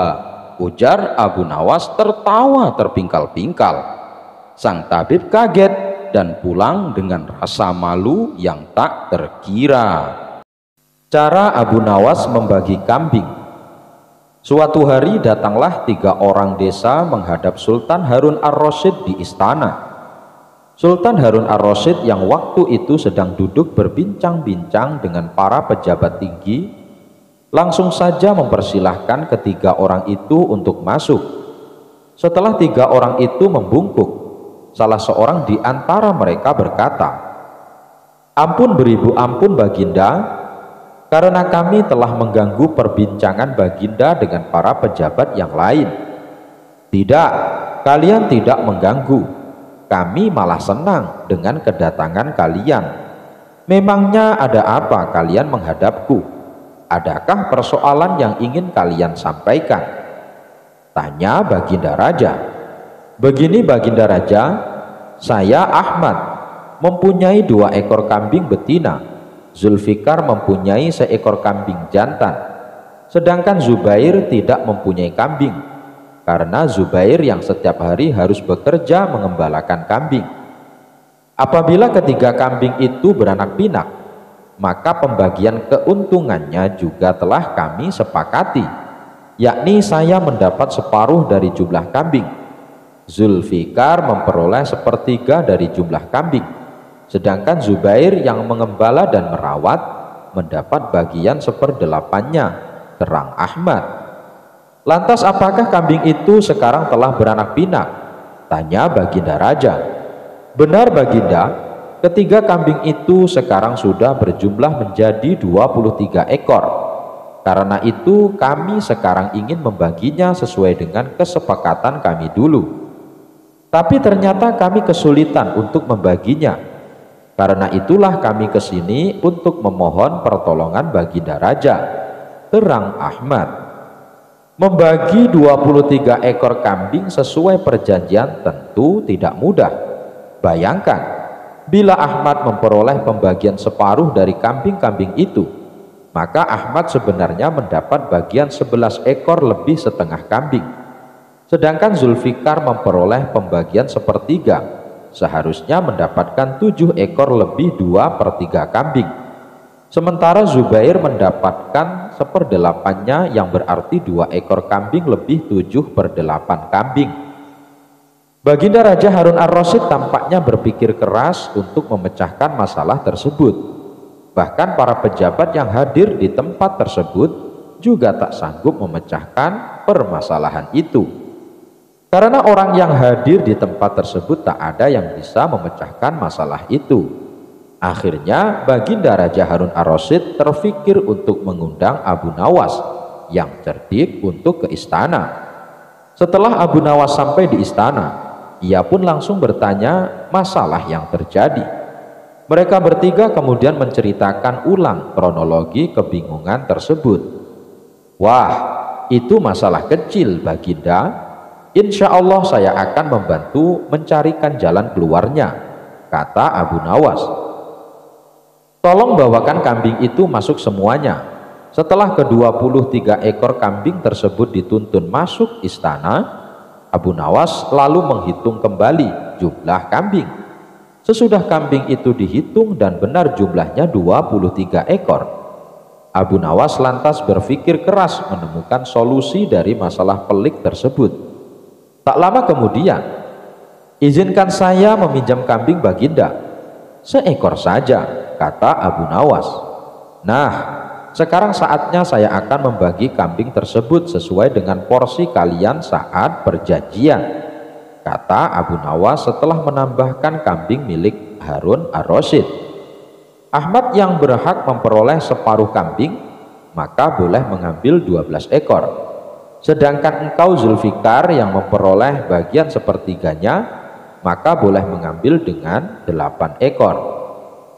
ujar Abu Nawas tertawa terpingkal-pingkal. Sang tabib kaget dan pulang dengan rasa malu yang tak terkira. Cara Abu Nawas membagi kambing. Suatu hari datanglah 3 orang desa menghadap Sultan Harun ar-Rasyid di istana. Sultan Harun ar-Rasyid yang waktu itu sedang duduk berbincang-bincang dengan para pejabat tinggi, langsung saja mempersilahkan ketiga orang itu untuk masuk. Setelah 3 orang itu membungkuk, salah seorang di antara mereka berkata, "Ampun beribu ampun Baginda, karena kami telah mengganggu perbincangan Baginda dengan para pejabat yang lain." "Tidak, kalian tidak mengganggu. Kami malah senang dengan kedatangan kalian. Memangnya ada apa kalian menghadapku? Adakah persoalan yang ingin kalian sampaikan?" tanya Baginda Raja. "Begini Baginda Raja, saya Ahmad mempunyai 2 ekor kambing betina. Zulfikar mempunyai 1 ekor kambing jantan, sedangkan Zubair tidak mempunyai kambing, karena Zubair yang setiap hari harus bekerja mengembalakan kambing. Apabila ketiga kambing itu beranak pinak, maka pembagian keuntungannya juga telah kami sepakati, yakni saya mendapat separuh dari jumlah kambing, Zulfikar memperoleh 1/3 dari jumlah kambing, sedangkan Zubair yang mengembala dan merawat mendapat bagian 1/8-nya, terang Ahmad. "Lantas apakah kambing itu sekarang telah beranak pinak?" tanya Baginda Raja. "Benar Baginda, ketiga kambing itu sekarang sudah berjumlah menjadi 23 ekor. Karena itu kami sekarang ingin membaginya sesuai dengan kesepakatan kami dulu. Tapi ternyata kami kesulitan untuk membaginya. Karena itulah kami ke sini untuk memohon pertolongan Baginda Raja," terang Ahmad. Membagi 23 ekor kambing sesuai perjanjian tentu tidak mudah. Bayangkan, bila Ahmad memperoleh pembagian separuh dari kambing-kambing itu, maka Ahmad sebenarnya mendapat bagian 11 ekor lebih setengah kambing. Sedangkan Zulfikar memperoleh pembagian 1/3, seharusnya mendapatkan 7 ekor lebih 2/3 kambing. Sementara Zubair mendapatkan 1/8-nya, yang berarti 2 ekor kambing lebih 7/8 kambing. Baginda Raja Harun ar-Rasyid tampaknya berpikir keras untuk memecahkan masalah tersebut. Bahkan para pejabat yang hadir di tempat tersebut juga tak sanggup memecahkan permasalahan itu. Karena orang yang hadir di tempat tersebut tak ada yang bisa memecahkan masalah itu. Akhirnya Baginda Raja Harun ar-Rasyid terfikir untuk mengundang Abu Nawas yang cerdik untuk ke istana. Setelah Abu Nawas sampai di istana, ia pun langsung bertanya masalah yang terjadi. Mereka bertiga kemudian menceritakan ulang kronologi kebingungan tersebut. "Wah, itu masalah kecil Baginda. Insya Allah saya akan membantu mencarikan jalan keluarnya," kata Abu Nawas. "Tolong bawakan kambing itu masuk semuanya." Setelah ke-23 ekor kambing tersebut dituntun masuk istana, Abu Nawas lalu menghitung kembali jumlah kambing. Sesudah kambing itu dihitung dan benar jumlahnya 23 ekor, Abu Nawas lantas berpikir keras menemukan solusi dari masalah pelik tersebut. Tak lama kemudian, "Izinkan saya meminjam kambing Baginda." "Seekor saja," kata Abu Nawas. "Nah, sekarang saatnya saya akan membagi kambing tersebut sesuai dengan porsi kalian saat perjanjian," kata Abu Nawas setelah menambahkan kambing milik Harun ar-Rasyid. Ahmad yang berhak memperoleh separuh kambing, maka boleh mengambil 12 ekor. Sedangkan engkau Zulfikar yang memperoleh bagian sepertiganya, maka boleh mengambil dengan 8 ekor.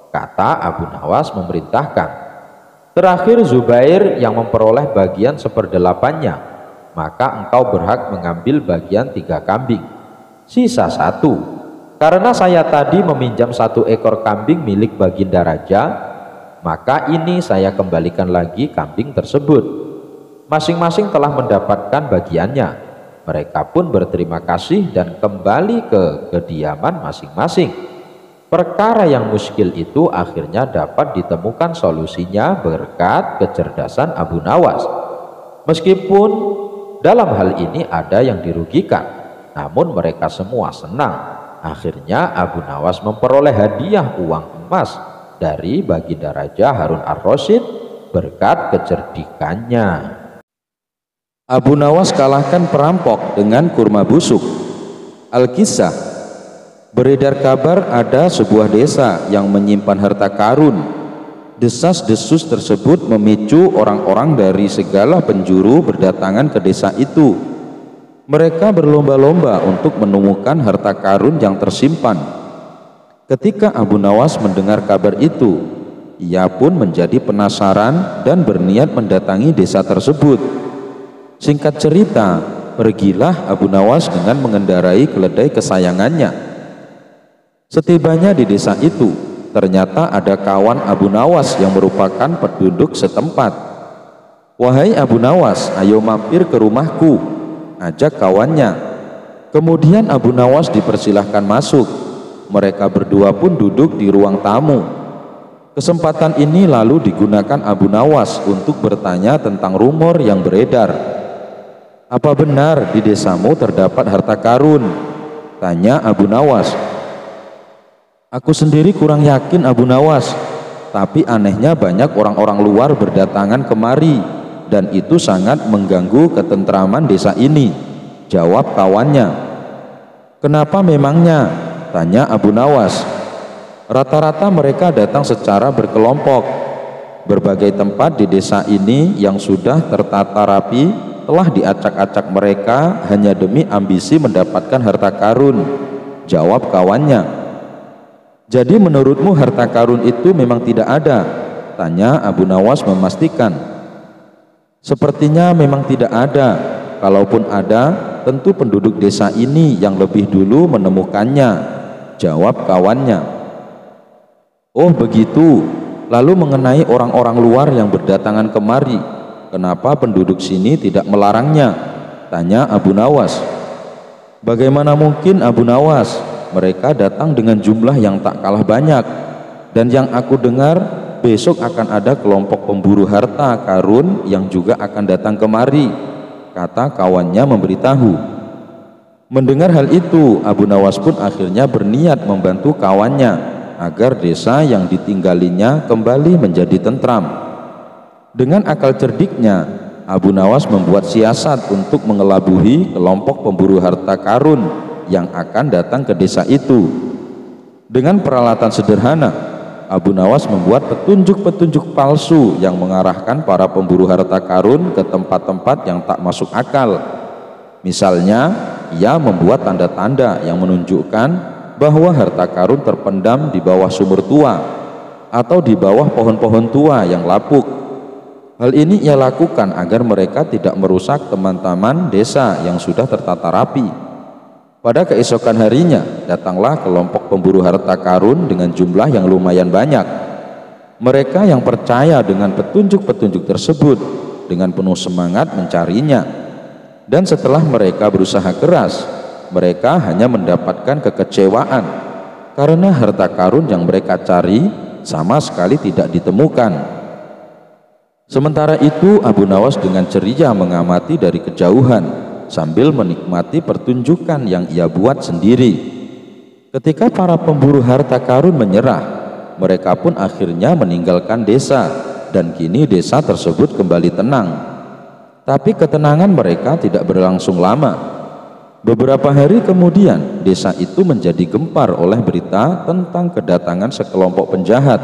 Kata Abu Nawas memerintahkan. Terakhir Zubair yang memperoleh bagian 1/8-nya, maka engkau berhak mengambil bagian 3 kambing. Sisa 1. Karena saya tadi meminjam 1 ekor kambing milik Baginda Raja, maka ini saya kembalikan lagi kambing tersebut. Masing-masing telah mendapatkan bagiannya. Mereka pun berterima kasih dan kembali ke kediaman masing-masing. Perkara yang muskil itu akhirnya dapat ditemukan solusinya berkat kecerdasan Abu Nawas. Meskipun dalam hal ini ada yang dirugikan, namun mereka semua senang. Akhirnya Abu Nawas memperoleh hadiah uang emas dari Baginda Raja Harun ar-Rasyid berkat kecerdikannya. Abu Nawas kalahkan perampok dengan kurma busuk. Al-Kisah, beredar kabar ada sebuah desa yang menyimpan harta karun. Desas-desus tersebut memicu orang-orang dari segala penjuru berdatangan ke desa itu. Mereka berlomba-lomba untuk menemukan harta karun yang tersimpan. Ketika Abu Nawas mendengar kabar itu, ia pun menjadi penasaran dan berniat mendatangi desa tersebut. Singkat cerita, pergilah Abu Nawas dengan mengendarai keledai kesayangannya. Setibanya di desa itu, ternyata ada kawan Abu Nawas yang merupakan penduduk setempat. "Wahai Abu Nawas, ayo mampir ke rumahku," ajak kawannya. Kemudian Abu Nawas dipersilahkan masuk. Mereka berdua pun duduk di ruang tamu. Kesempatan ini lalu digunakan Abu Nawas untuk bertanya tentang rumor yang beredar. "Apa benar di desamu terdapat harta karun?" tanya Abu Nawas. "Aku sendiri kurang yakin Abu Nawas, tapi anehnya banyak orang-orang luar berdatangan kemari dan itu sangat mengganggu ketentraman desa ini," jawab kawannya. "Kenapa memangnya?" tanya Abu Nawas. "Rata-rata mereka datang secara berkelompok. Berbagai tempat di desa ini yang sudah tertata rapi telah diacak-acak mereka hanya demi ambisi mendapatkan harta karun," jawab kawannya. "Jadi menurutmu harta karun itu memang tidak ada?" tanya Abu Nawas memastikan. "Sepertinya memang tidak ada. Kalaupun ada, tentu penduduk desa ini yang lebih dulu menemukannya," jawab kawannya. "Oh begitu. Lalu mengenai orang-orang luar yang berdatangan kemari, kenapa penduduk sini tidak melarangnya?" tanya Abu Nawas. "Bagaimana mungkin Abu Nawas? Mereka datang dengan jumlah yang tak kalah banyak. Dan yang aku dengar, besok akan ada kelompok pemburu harta karun yang juga akan datang kemari," kata kawannya memberitahu. Mendengar hal itu, Abu Nawas pun akhirnya berniat membantu kawannya agar desa yang ditinggalinya kembali menjadi tentram. Dengan akal cerdiknya, Abu Nawas membuat siasat untuk mengelabuhi kelompok pemburu harta karun yang akan datang ke desa itu. Dengan peralatan sederhana, Abu Nawas membuat petunjuk-petunjuk palsu yang mengarahkan para pemburu harta karun ke tempat-tempat yang tak masuk akal. Misalnya, ia membuat tanda-tanda yang menunjukkan bahwa harta karun terpendam di bawah sumur tua atau di bawah pohon-pohon tua yang lapuk. Hal ini ia lakukan agar mereka tidak merusak teman-teman desa yang sudah tertata rapi. Pada keesokan harinya, datanglah kelompok pemburu harta karun dengan jumlah yang lumayan banyak. Mereka yang percaya dengan petunjuk-petunjuk tersebut dengan penuh semangat mencarinya. Dan setelah mereka berusaha keras, mereka hanya mendapatkan kekecewaan karena harta karun yang mereka cari sama sekali tidak ditemukan. Sementara itu, Abu Nawas dengan ceria mengamati dari kejauhan sambil menikmati pertunjukan yang ia buat sendiri. Ketika para pemburu harta karun menyerah, mereka pun akhirnya meninggalkan desa dan kini desa tersebut kembali tenang. Tapi ketenangan mereka tidak berlangsung lama. Beberapa hari kemudian, desa itu menjadi gempar oleh berita tentang kedatangan sekelompok penjahat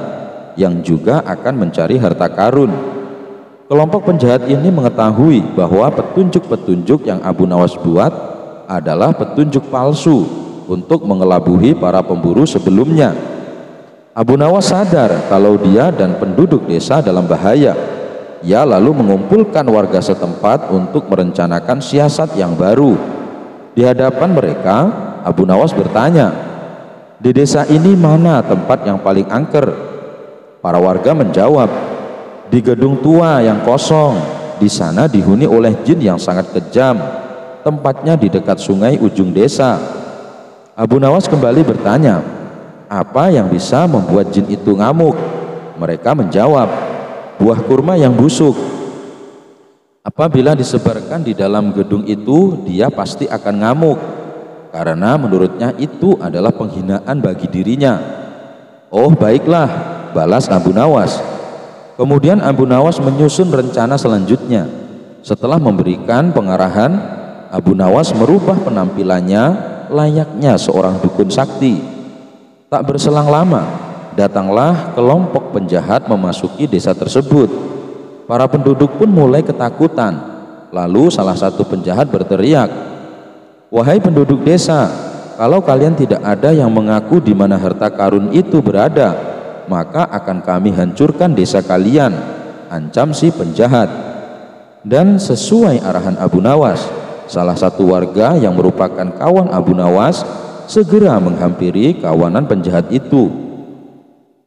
yang juga akan mencari harta karun. Kelompok penjahat ini mengetahui bahwa petunjuk-petunjuk yang Abu Nawas buat adalah petunjuk palsu untuk mengelabuhi para pemburu sebelumnya. Abu Nawas sadar kalau dia dan penduduk desa dalam bahaya. Ia lalu mengumpulkan warga setempat untuk merencanakan siasat yang baru. Di hadapan mereka, Abu Nawas bertanya, "Di desa ini mana tempat yang paling angker?" Para warga menjawab, "Di gedung tua yang kosong. Di sana dihuni oleh jin yang sangat kejam. Tempatnya di dekat sungai ujung desa." Abu Nawas kembali bertanya, "Apa yang bisa membuat jin itu ngamuk?" Mereka menjawab, "Buah kurma yang busuk. Apabila disebarkan di dalam gedung itu, dia pasti akan ngamuk, karena menurutnya itu adalah penghinaan bagi dirinya." "Oh baiklah," balas Abu Nawas. Kemudian Abu Nawas menyusun rencana selanjutnya. Setelah memberikan pengarahan, Abu Nawas merubah penampilannya layaknya seorang dukun sakti. Tak berselang lama, datanglah kelompok penjahat memasuki desa tersebut. Para penduduk pun mulai ketakutan. Lalu salah satu penjahat berteriak, "Wahai penduduk desa, kalau kalian tidak ada yang mengaku di mana harta karun itu berada, maka akan kami hancurkan desa kalian," ancam si penjahat. Dan sesuai arahan Abu Nawas, salah satu warga yang merupakan kawan Abu Nawas segera menghampiri kawanan penjahat itu.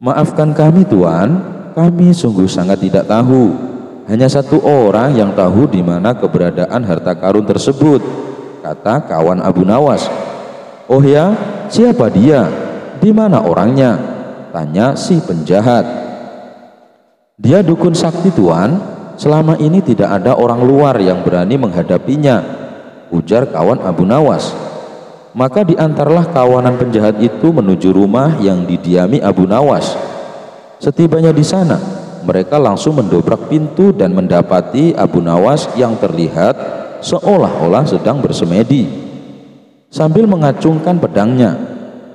"Maafkan kami Tuan, kami sungguh sangat tidak tahu. Hanya satu orang yang tahu di mana keberadaan harta karun tersebut," kata kawan Abu Nawas. "Oh ya, siapa dia? Di mana orangnya?" tanya si penjahat. "Dia dukun sakti Tuan, selama ini tidak ada orang luar yang berani menghadapinya," ujar kawan Abu Nawas. Maka diantarlah kawanan penjahat itu menuju rumah yang didiami Abu Nawas. Setibanya di sana, mereka langsung mendobrak pintu dan mendapati Abu Nawas yang terlihat seolah-olah sedang bersemedi. Sambil mengacungkan pedangnya,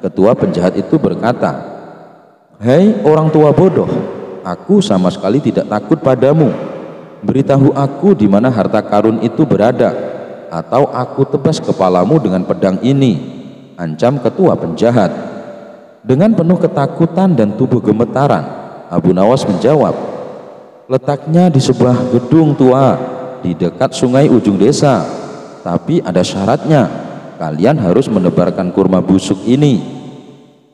ketua penjahat itu berkata, "Hei orang tua bodoh, aku sama sekali tidak takut padamu. Beritahu aku di mana harta karun itu berada, atau aku tebas kepalamu dengan pedang ini," ancam ketua penjahat. Dengan penuh ketakutan dan tubuh gemetaran, Abu Nawas menjawab, "Letaknya di sebuah gedung tua di dekat sungai ujung desa. Tapi ada syaratnya, kalian harus menebarkan kurma busuk ini.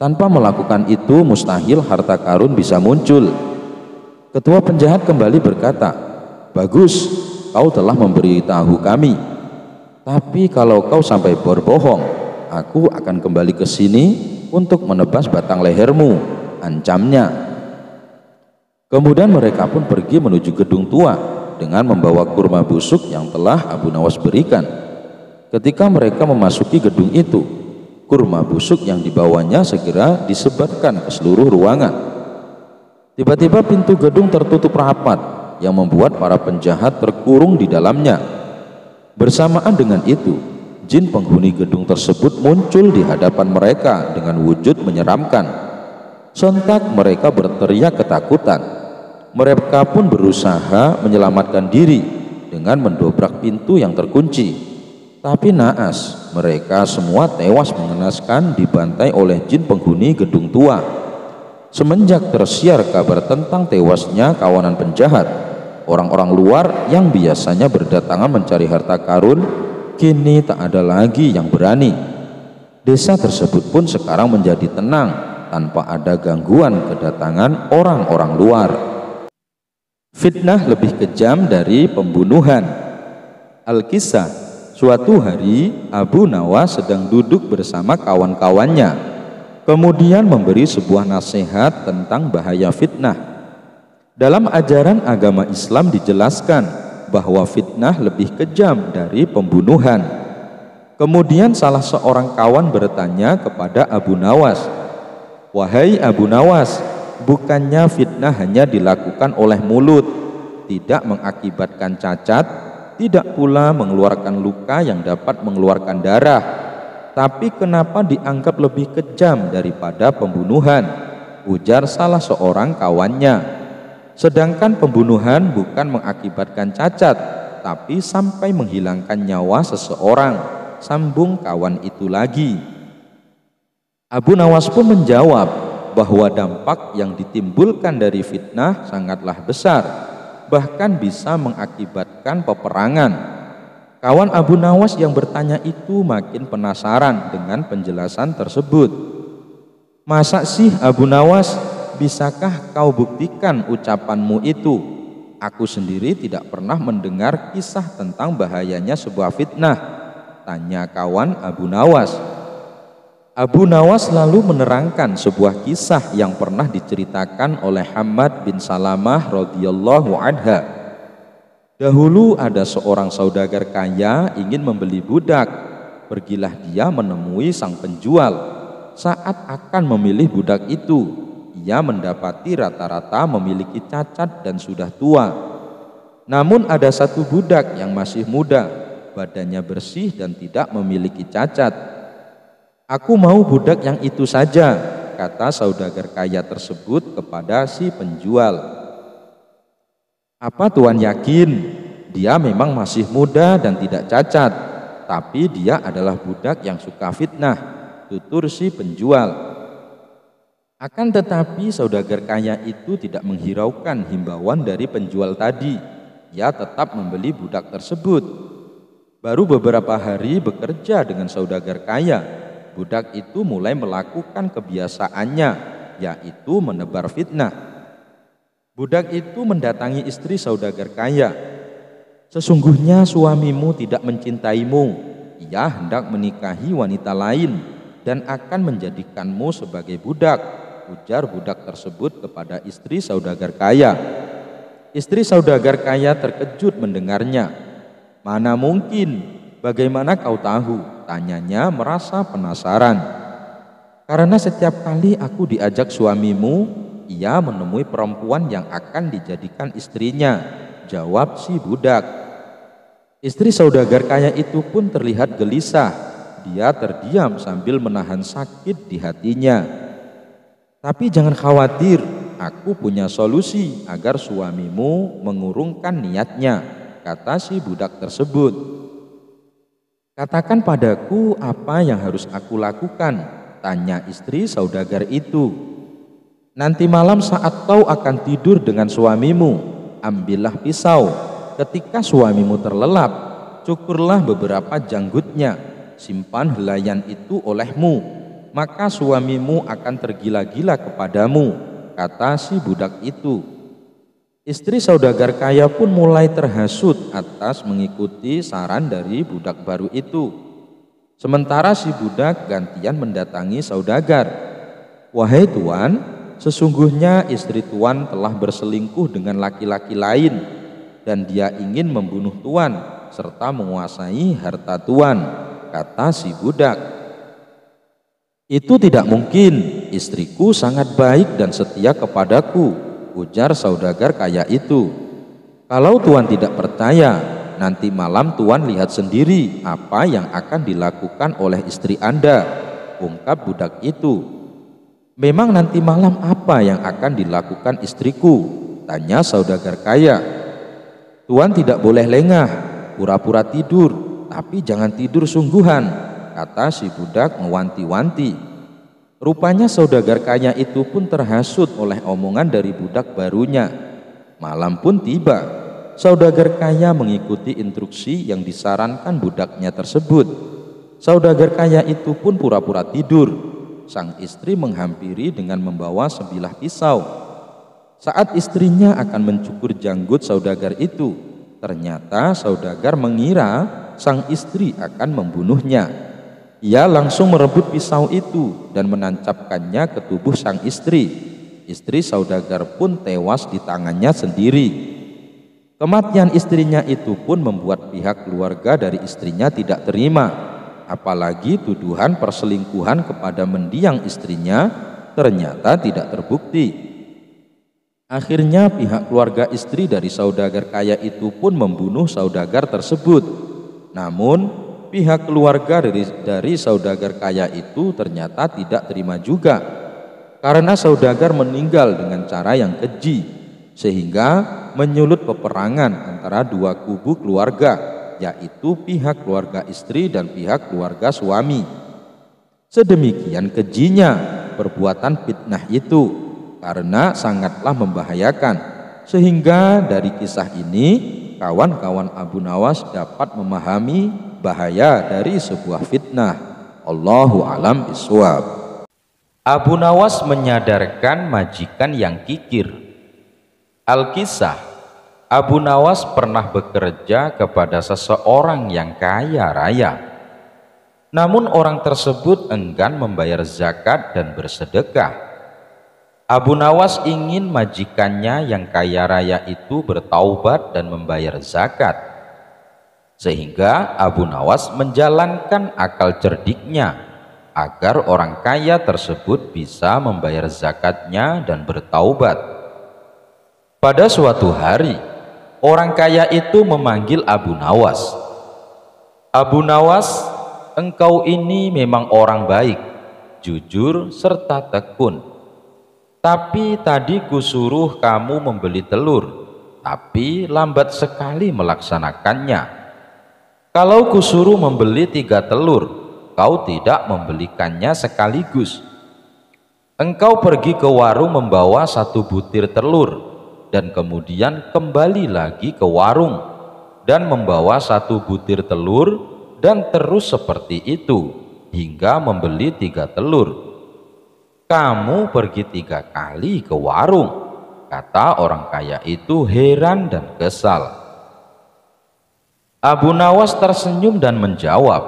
Tanpa melakukan itu, mustahil harta karun bisa muncul." Ketua penjahat kembali berkata, "Bagus, kau telah memberitahu kami. Tapi kalau kau sampai berbohong, aku akan kembali ke sini untuk menebas batang lehermu," ancamnya. Kemudian mereka pun pergi menuju gedung tua dengan membawa kurma busuk yang telah Abu Nawas berikan. Ketika mereka memasuki gedung itu, kurma busuk yang dibawanya segera disebarkan ke seluruh ruangan. Tiba-tiba pintu gedung tertutup rapat yang membuat para penjahat terkurung di dalamnya. Bersamaan dengan itu, jin penghuni gedung tersebut muncul di hadapan mereka dengan wujud menyeramkan. Sontak mereka berteriak ketakutan. Mereka pun berusaha menyelamatkan diri dengan mendobrak pintu yang terkunci. Tapi naas, mereka semua tewas mengenaskan dibantai oleh jin penghuni gedung tua. Semenjak tersiar kabar tentang tewasnya kawanan penjahat, orang-orang luar yang biasanya berdatangan mencari harta karun kini tak ada lagi yang berani. Desa tersebut pun sekarang menjadi tenang tanpa ada gangguan kedatangan orang-orang luar. Fitnah lebih kejam dari pembunuhan. Al-Kisah, suatu hari Abu Nawas sedang duduk bersama kawan-kawannya, kemudian memberi sebuah nasihat tentang bahaya fitnah. Dalam ajaran agama Islam dijelaskan bahwa fitnah lebih kejam dari pembunuhan. Kemudian salah seorang kawan bertanya kepada Abu Nawas, "Wahai Abu Nawas, bukannya fitnah hanya dilakukan oleh mulut, tidak mengakibatkan cacat, tidak pula mengeluarkan luka yang dapat mengeluarkan darah, tapi kenapa dianggap lebih kejam daripada pembunuhan?" ujar salah seorang kawannya. Sedangkan pembunuhan bukan mengakibatkan cacat, tapi sampai menghilangkan nyawa seseorang, sambung kawan itu lagi. Abu Nawas pun menjawab bahwa dampak yang ditimbulkan dari fitnah sangatlah besar, bahkan bisa mengakibatkan peperangan. Kawan Abu Nawas yang bertanya itu makin penasaran dengan penjelasan tersebut. Masa sih Abu Nawas, bisakah kau buktikan ucapanmu itu? Aku sendiri tidak pernah mendengar kisah tentang bahayanya sebuah fitnah, tanya kawan Abu Nawas. Abu Nawas lalu menerangkan sebuah kisah yang pernah diceritakan oleh Hammad bin Salamah radhiyallahu anha. Dahulu ada seorang saudagar kaya ingin membeli budak. Pergilah dia menemui sang penjual. Saat akan memilih budak itu, ia mendapati rata-rata memiliki cacat dan sudah tua. Namun ada satu budak yang masih muda, badannya bersih dan tidak memiliki cacat. Aku mau budak yang itu saja, kata saudagar kaya tersebut kepada si penjual. Apa tuan yakin? Dia memang masih muda dan tidak cacat, tapi dia adalah budak yang suka fitnah, tutur si penjual. Akan tetapi saudagar kaya itu tidak menghiraukan himbauan dari penjual tadi. Ia tetap membeli budak tersebut. Baru beberapa hari bekerja dengan saudagar kaya, budak itu mulai melakukan kebiasaannya, yaitu menebar fitnah. Budak itu mendatangi istri saudagar kaya. Sesungguhnya suamimu tidak mencintaimu. Ia hendak menikahi wanita lain dan akan menjadikanmu sebagai budak, ujar budak tersebut kepada istri saudagar kaya. Istri saudagar kaya terkejut mendengarnya. Mana mungkin, bagaimana kau tahu? Tanyanya merasa penasaran. Karena setiap kali aku diajak suamimu, ia menemui perempuan yang akan dijadikan istrinya, jawab si budak. Istri saudagar kaya itu pun terlihat gelisah. Dia terdiam sambil menahan sakit di hatinya. Tapi jangan khawatir, aku punya solusi agar suamimu mengurungkan niatnya, kata si budak tersebut. Katakan padaku apa yang harus aku lakukan, tanya istri saudagar itu. Nanti malam saat kau akan tidur dengan suamimu, ambillah pisau. Ketika suamimu terlelap, cukurlah beberapa janggutnya, simpan helaian itu olehmu, maka suamimu akan tergila-gila kepadamu, kata si budak itu. Istri saudagar kaya pun mulai terhasut atas mengikuti saran dari budak baru itu. Sementara si budak gantian mendatangi saudagar. Wahai tuan, sesungguhnya istri tuan telah berselingkuh dengan laki-laki lain dan dia ingin membunuh tuan serta menguasai harta tuan, kata si budak. Itu tidak mungkin, istriku sangat baik dan setia kepadaku, ujar saudagar kaya itu. Kalau tuan tidak percaya, nanti malam tuan lihat sendiri apa yang akan dilakukan oleh istri Anda, ungkap budak itu. Memang nanti malam apa yang akan dilakukan istriku, tanya saudagar kaya. Tuan tidak boleh lengah, pura-pura tidur, tapi jangan tidur sungguhan, kata si budak mewanti-wanti. Rupanya saudagar kaya itu pun terhasut oleh omongan dari budak barunya. Malam pun tiba. Saudagar kaya mengikuti instruksi yang disarankan budaknya tersebut. Saudagar kaya itu pun pura-pura tidur. Sang istri menghampiri dengan membawa sebilah pisau. Saat istrinya akan mencukur janggut saudagar itu, ternyata saudagar mengira sang istri akan membunuhnya. Ia langsung merebut pisau itu dan menancapkannya ke tubuh sang istri. Istri saudagar pun tewas di tangannya sendiri. Kematian istrinya itu pun membuat pihak keluarga dari istrinya tidak terima, apalagi tuduhan perselingkuhan kepada mendiang istrinya ternyata tidak terbukti. Akhirnya pihak keluarga istri dari saudagar kaya itu pun membunuh saudagar tersebut. Namun pihak keluarga dari saudagar kaya itu ternyata tidak terima juga, karena saudagar meninggal dengan cara yang keji. sehingga menyulut peperangan antara dua kubu keluarga, yaitu pihak keluarga istri dan pihak keluarga suami. Sedemikian kejinya perbuatan fitnah itu karena sangatlah membahayakan, sehingga dari kisah ini kawan-kawan Abu Nawas dapat memahami bahaya dari sebuah fitnah. Allahu a'lam bishawab. Abu Nawas menyadarkan majikan yang kikir. Al-Kisah, Abu Nawas pernah bekerja kepada seseorang yang kaya raya. Namun orang tersebut enggan membayar zakat dan bersedekah. Abu Nawas ingin majikannya yang kaya raya itu bertaubat dan membayar zakat. Sehingga Abu Nawas menjalankan akal cerdiknya agar orang kaya tersebut bisa membayar zakatnya dan bertaubat. Pada suatu hari, orang kaya itu memanggil Abu Nawas. Abu Nawas, engkau ini memang orang baik, jujur serta tekun. Tapi tadi kusuruh kamu membeli telur, tapi lambat sekali melaksanakannya. Kalau kusuruh membeli 3 telur, kau tidak membelikannya sekaligus. Engkau pergi ke warung membawa 1 butir telur, dan kemudian kembali lagi ke warung dan membawa 1 butir telur, dan terus seperti itu hingga membeli 3 telur. Kamu pergi 3 kali ke warung, kata orang kaya itu heran dan kesal. Abu Nawas tersenyum dan menjawab,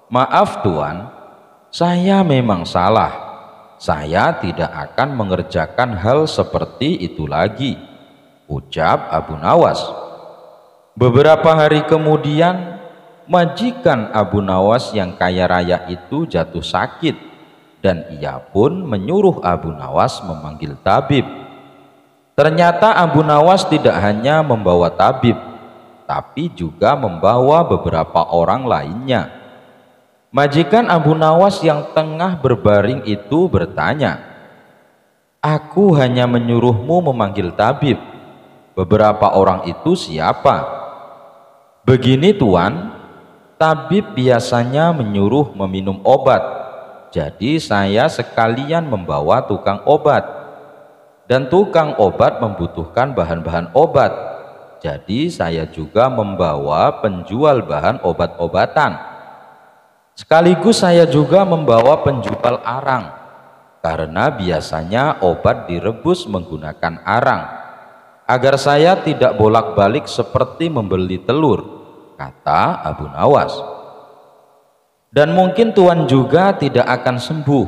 maaf Tuan, saya memang salah. Saya tidak akan mengerjakan hal seperti itu lagi, ucap Abu Nawas. Beberapa hari kemudian, majikan Abu Nawas yang kaya raya itu jatuh sakit, dan ia pun menyuruh Abu Nawas memanggil tabib. Ternyata Abu Nawas tidak hanya membawa tabib, tapi juga membawa beberapa orang lainnya. Majikan Abu Nawas yang tengah berbaring itu bertanya, aku hanya menyuruhmu memanggil tabib. Beberapa orang itu siapa? Begini Tuan, tabib biasanya menyuruh meminum obat, jadi saya sekalian membawa tukang obat. Dan tukang obat membutuhkan bahan-bahan obat, jadi saya juga membawa penjual bahan obat-obatan. Sekaligus saya juga membawa penjual arang, karena biasanya obat direbus menggunakan arang, agar saya tidak bolak-balik seperti membeli telur, kata Abu Nawas. Dan mungkin Tuan juga tidak akan sembuh,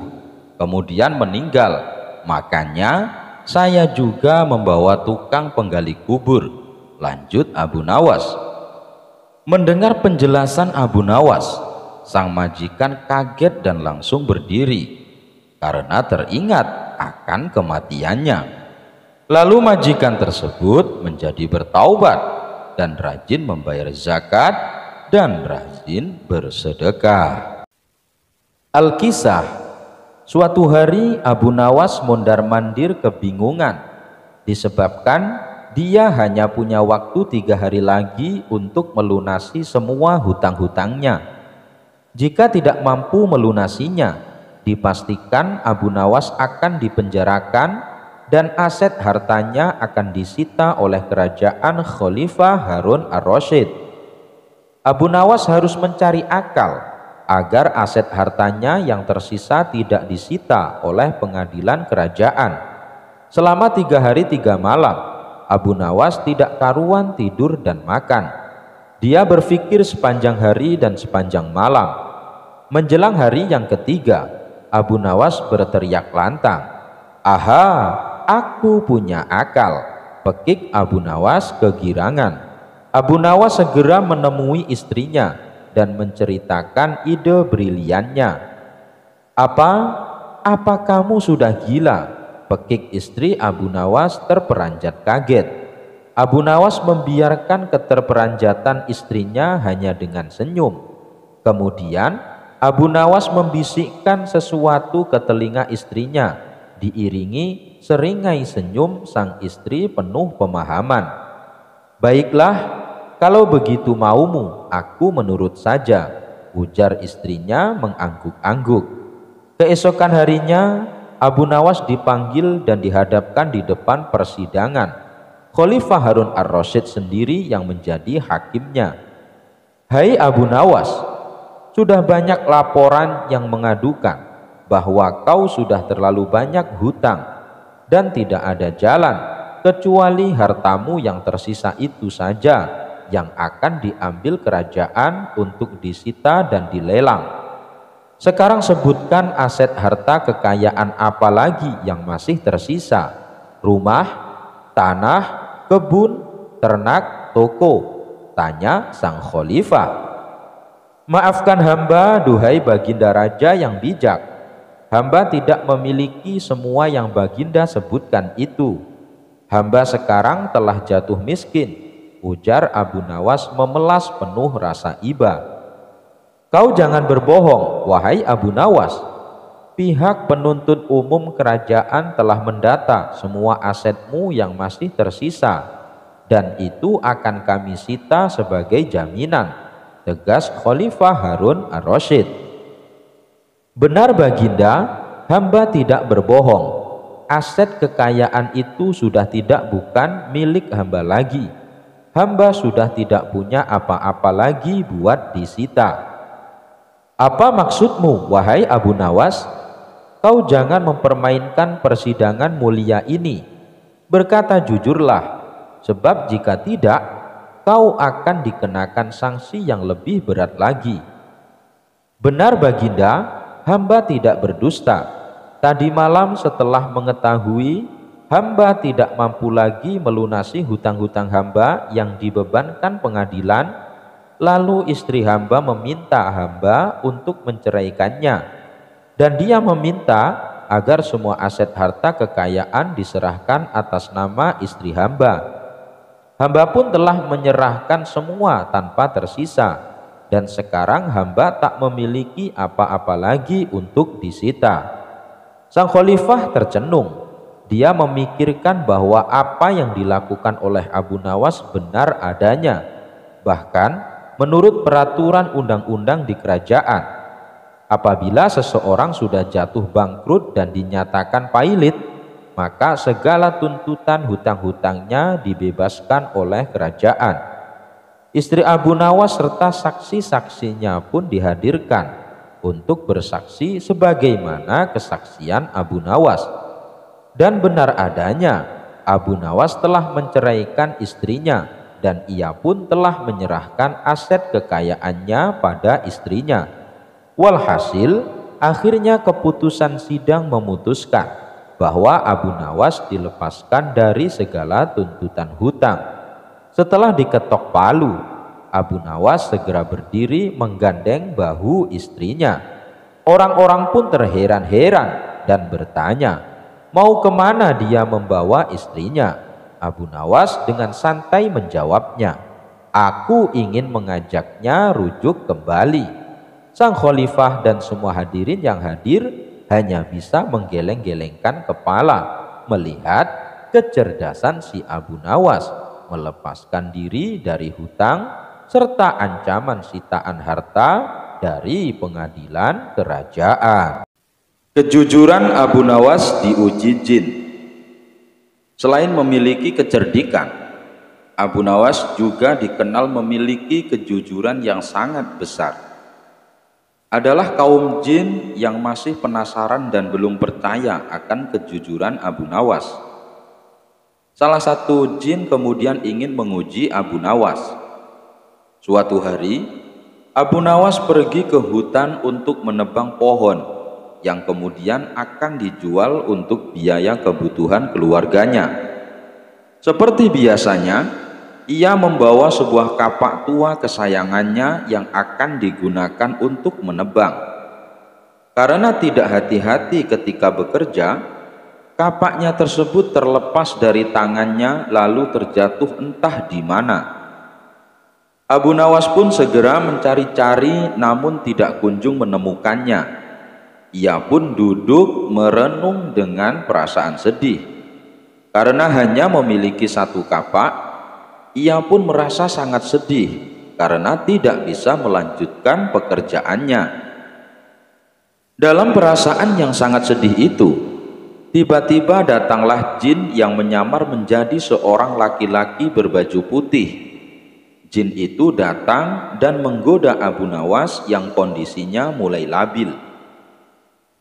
kemudian meninggal, makanya saya juga membawa tukang penggali kubur, lanjut Abu Nawas. Mendengar penjelasan Abu Nawas, sang majikan kaget dan langsung berdiri karena teringat akan kematiannya. Lalu majikan tersebut menjadi bertaubat dan rajin membayar zakat dan rajin bersedekah. Al-Kisah, suatu hari Abu Nawas mondar-mandir kebingungan disebabkan dia hanya punya waktu 3 hari lagi untuk melunasi semua hutang-hutangnya. Jika tidak mampu melunasinya, dipastikan Abu Nawas akan dipenjarakan dan aset hartanya akan disita oleh kerajaan Khalifah Harun ar-Rasyid. Abu Nawas harus mencari akal agar aset hartanya yang tersisa tidak disita oleh pengadilan kerajaan. Selama 3 hari 3 malam, Abu Nawas tidak karuan tidur dan makan. Dia berpikir sepanjang hari dan sepanjang malam. Menjelang hari yang ketiga, Abu Nawas berteriak lantang, aha, aku punya akal. Pekik Abu Nawas kegirangan. Abu Nawas segera menemui istrinya dan menceritakan ide briliannya. Apa kamu sudah gila? Pekik istri Abu Nawas terperanjat kaget. Abu Nawas membiarkan keterperanjatan istrinya hanya dengan senyum. Kemudian Abu Nawas membisikkan sesuatu ke telinga istrinya, diiringi seringai senyum sang istri penuh pemahaman. "Baiklah, kalau begitu maumu, aku menurut saja," ujar istrinya mengangguk-angguk. Keesokan harinya, Abu Nawas dipanggil dan dihadapkan di depan persidangan. Khalifah Harun ar-Rasyid sendiri yang menjadi hakimnya. "Hai Abu Nawas, sudah banyak laporan yang mengadukan bahwa kau sudah terlalu banyak hutang dan tidak ada jalan kecuali hartamu yang tersisa itu saja yang akan diambil kerajaan untuk disita dan dilelang. Sekarang sebutkan aset harta kekayaan apa lagi yang masih tersisa? Rumah, tanah, kebun, ternak, toko?" tanya sang khalifah. "Maafkan hamba, duhai baginda raja yang bijak. Hamba tidak memiliki semua yang baginda sebutkan itu. Hamba sekarang telah jatuh miskin," ujar Abu Nawas memelas penuh rasa iba. "Kau jangan berbohong, wahai Abu Nawas. Pihak penuntut umum kerajaan telah mendata semua asetmu yang masih tersisa, dan itu akan kami sita sebagai jaminan," tegas Khalifah Harun ar-Rasyid. "Benar baginda, hamba tidak berbohong. Aset kekayaan itu sudah tidak bukan milik hamba lagi. Hamba sudah tidak punya apa-apa lagi buat disita." "Apa maksudmu, wahai Abu Nawas? Kau jangan mempermainkan persidangan mulia ini. Berkata jujurlah, sebab jika tidak, kau akan dikenakan sanksi yang lebih berat lagi." "Benar baginda, hamba tidak berdusta. Tadi malam setelah mengetahui hamba tidak mampu lagi melunasi hutang-hutang hamba yang dibebankan pengadilan, lalu istri hamba meminta hamba untuk menceraikannya, dan dia meminta agar semua aset harta kekayaan diserahkan atas nama istri hamba. Hamba pun telah menyerahkan semua tanpa tersisa, dan sekarang hamba tak memiliki apa-apa lagi untuk disita." Sang khalifah tercenung. Dia memikirkan bahwa apa yang dilakukan oleh Abu Nawas benar adanya. Bahkan menurut peraturan undang-undang di kerajaan, apabila seseorang sudah jatuh bangkrut dan dinyatakan pailit, maka segala tuntutan hutang-hutangnya dibebaskan oleh kerajaan. Istri Abu Nawas serta saksi-saksinya pun dihadirkan untuk bersaksi sebagaimana kesaksian Abu Nawas. Dan benar adanya, Abu Nawas telah menceraikan istrinya, dan ia pun telah menyerahkan aset kekayaannya pada istrinya. Walhasil, akhirnya keputusan sidang memutuskan bahwa Abu Nawas dilepaskan dari segala tuntutan hutang. Setelah diketok palu, Abu Nawas segera berdiri menggandeng bahu istrinya. Orang-orang pun terheran-heran dan bertanya, mau kemana dia membawa istrinya? Abu Nawas dengan santai menjawabnya, "Aku ingin mengajaknya rujuk kembali." Sang khalifah dan semua hadirin yang hadir hanya bisa menggeleng-gelengkan kepala melihat kecerdasan si Abu Nawas melepaskan diri dari hutang serta ancaman sitaan harta dari pengadilan kerajaan. Kejujuran Abu Nawas diuji jin. Selain memiliki kecerdikan, Abu Nawas juga dikenal memiliki kejujuran yang sangat besar. Adalah kaum jin yang masih penasaran dan belum percaya akan kejujuran Abu Nawas. Salah satu jin kemudian ingin menguji Abu Nawas. Suatu hari, Abu Nawas pergi ke hutan untuk menebang pohon yang kemudian akan dijual untuk biaya kebutuhan keluarganya. Seperti biasanya, ia membawa sebuah kapak tua kesayangannya yang akan digunakan untuk menebang. Karena tidak hati-hati ketika bekerja, kapaknya tersebut terlepas dari tangannya lalu terjatuh entah di mana. Abu Nawas pun segera mencari-cari namun tidak kunjung menemukannya. Ia pun duduk merenung dengan perasaan sedih. Karena hanya memiliki satu kapak, ia pun merasa sangat sedih karena tidak bisa melanjutkan pekerjaannya. Dalam perasaan yang sangat sedih itu, tiba-tiba datanglah jin yang menyamar menjadi seorang laki-laki berbaju putih. Jin itu datang dan menggoda Abu Nawas yang kondisinya mulai labil.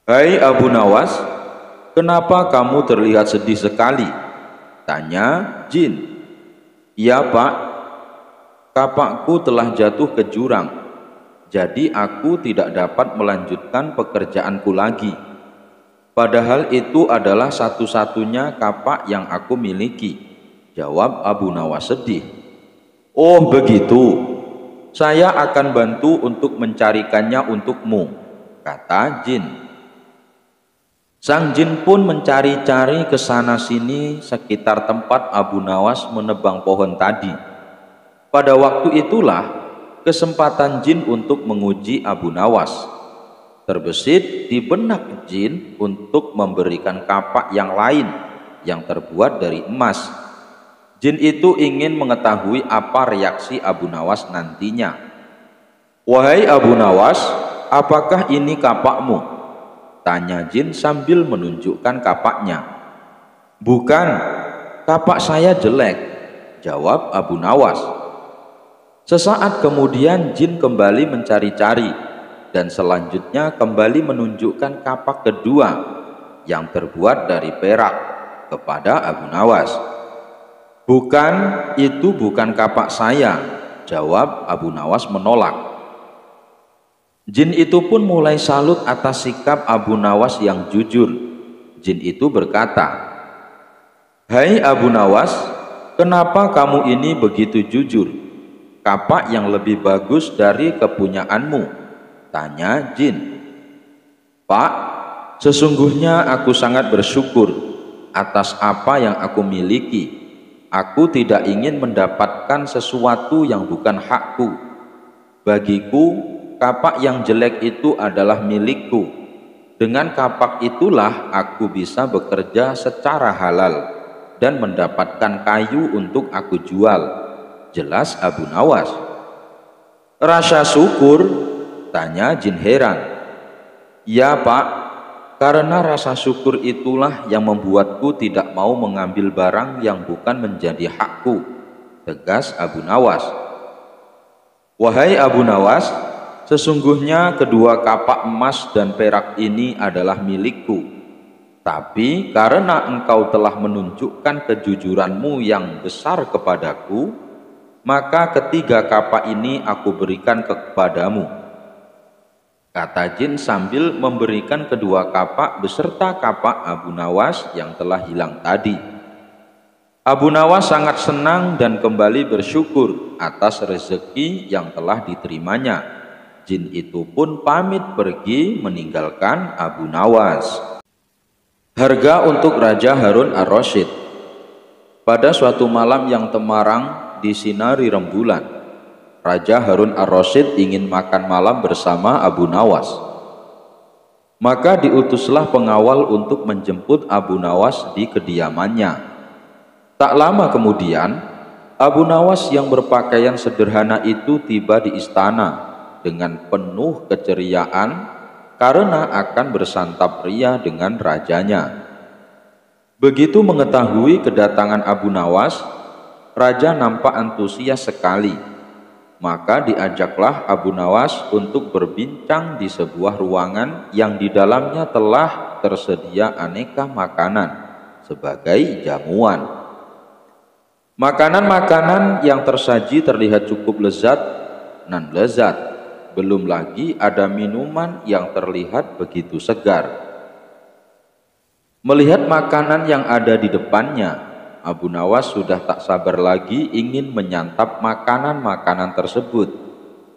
"Hai Abu Nawas, kenapa kamu terlihat sedih sekali?" tanya jin. "Ya Pak, kapakku telah jatuh ke jurang, jadi aku tidak dapat melanjutkan pekerjaanku lagi. Padahal itu adalah satu-satunya kapak yang aku miliki," jawab Abu Nawas sedih. "Oh begitu, saya akan bantu untuk mencarikannya untukmu," kata jin. Sang jin pun mencari-cari ke sana sini sekitar tempat Abu Nawas menebang pohon tadi. Pada waktu itulah kesempatan jin untuk menguji Abu Nawas. Terbesit di benak jin untuk memberikan kapak yang lain yang terbuat dari emas. Jin itu ingin mengetahui apa reaksi Abu Nawas nantinya. "Wahai Abu Nawas, apakah ini kapakmu?" tanya jin sambil menunjukkan kapaknya. "Bukan, kapak saya jelek," jawab Abu Nawas. Sesaat kemudian jin kembali mencari-cari dan selanjutnya kembali menunjukkan kapak kedua yang terbuat dari perak kepada Abu Nawas. "Bukan, itu bukan kapak saya," jawab Abu Nawas menolak. Jin itu pun mulai salut atas sikap Abu Nawas yang jujur. Jin itu berkata, "Hai Abu Nawas, kenapa kamu ini begitu jujur? Kapak yang lebih bagus dari kepunyaanmu?" tanya jin. "Pak, sesungguhnya aku sangat bersyukur atas apa yang aku miliki. Aku tidak ingin mendapatkan sesuatu yang bukan hakku. Bagiku, kapak yang jelek itu adalah milikku. Dengan kapak itulah aku bisa bekerja secara halal dan mendapatkan kayu untuk aku jual," jelas Abu Nawas. "Rasa syukur?" tanya jin heran. "Ya Pak, karena rasa syukur itulah yang membuatku tidak mau mengambil barang yang bukan menjadi hakku," tegas Abu Nawas. "Wahai Abu Nawas, sesungguhnya kedua kapak emas dan perak ini adalah milikku. Tapi karena engkau telah menunjukkan kejujuranmu yang besar kepadaku, maka ketiga kapak ini aku berikan kepadamu," kata jin sambil memberikan kedua kapak beserta kapak Abu Nawas yang telah hilang tadi. Abu Nawas sangat senang dan kembali bersyukur atas rezeki yang telah diterimanya. Jin itu pun pamit pergi meninggalkan Abu Nawas. Harga untuk Raja Harun ar-Rasyid. Pada suatu malam yang temarang disinari rembulan, Raja Harun ar-Rasyid ingin makan malam bersama Abu Nawas. Maka diutuslah pengawal untuk menjemput Abu Nawas di kediamannya. Tak lama kemudian, Abu Nawas yang berpakaian sederhana itu tiba di istana dengan penuh keceriaan karena akan bersantap ria dengan rajanya. Begitu mengetahui kedatangan Abu Nawas, raja nampak antusias sekali. Maka diajaklah Abu Nawas untuk berbincang di sebuah ruangan yang di dalamnya telah tersedia aneka makanan sebagai jamuan. Makanan-makanan yang tersaji terlihat cukup lezat nan lezat. Belum lagi ada minuman yang terlihat begitu segar. Melihat makanan yang ada di depannya, Abu Nawas sudah tak sabar lagi ingin menyantap makanan-makanan tersebut,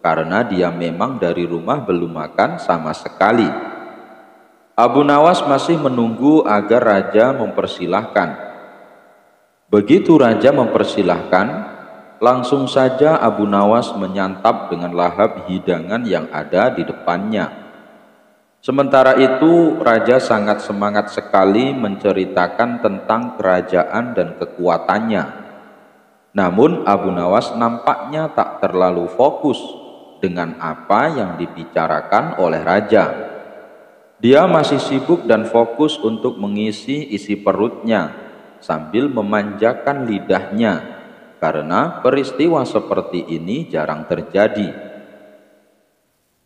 karena dia memang dari rumah belum makan sama sekali. Abu Nawas masih menunggu agar raja mempersilahkan. Begitu raja mempersilahkan, langsung saja Abu Nawas menyantap dengan lahap hidangan yang ada di depannya. Sementara itu, raja sangat semangat sekali menceritakan tentang kerajaan dan kekuatannya. Namun Abu Nawas nampaknya tak terlalu fokus dengan apa yang dibicarakan oleh raja. Dia masih sibuk dan fokus untuk mengisi isi perutnya sambil memanjakan lidahnya, karena peristiwa seperti ini jarang terjadi.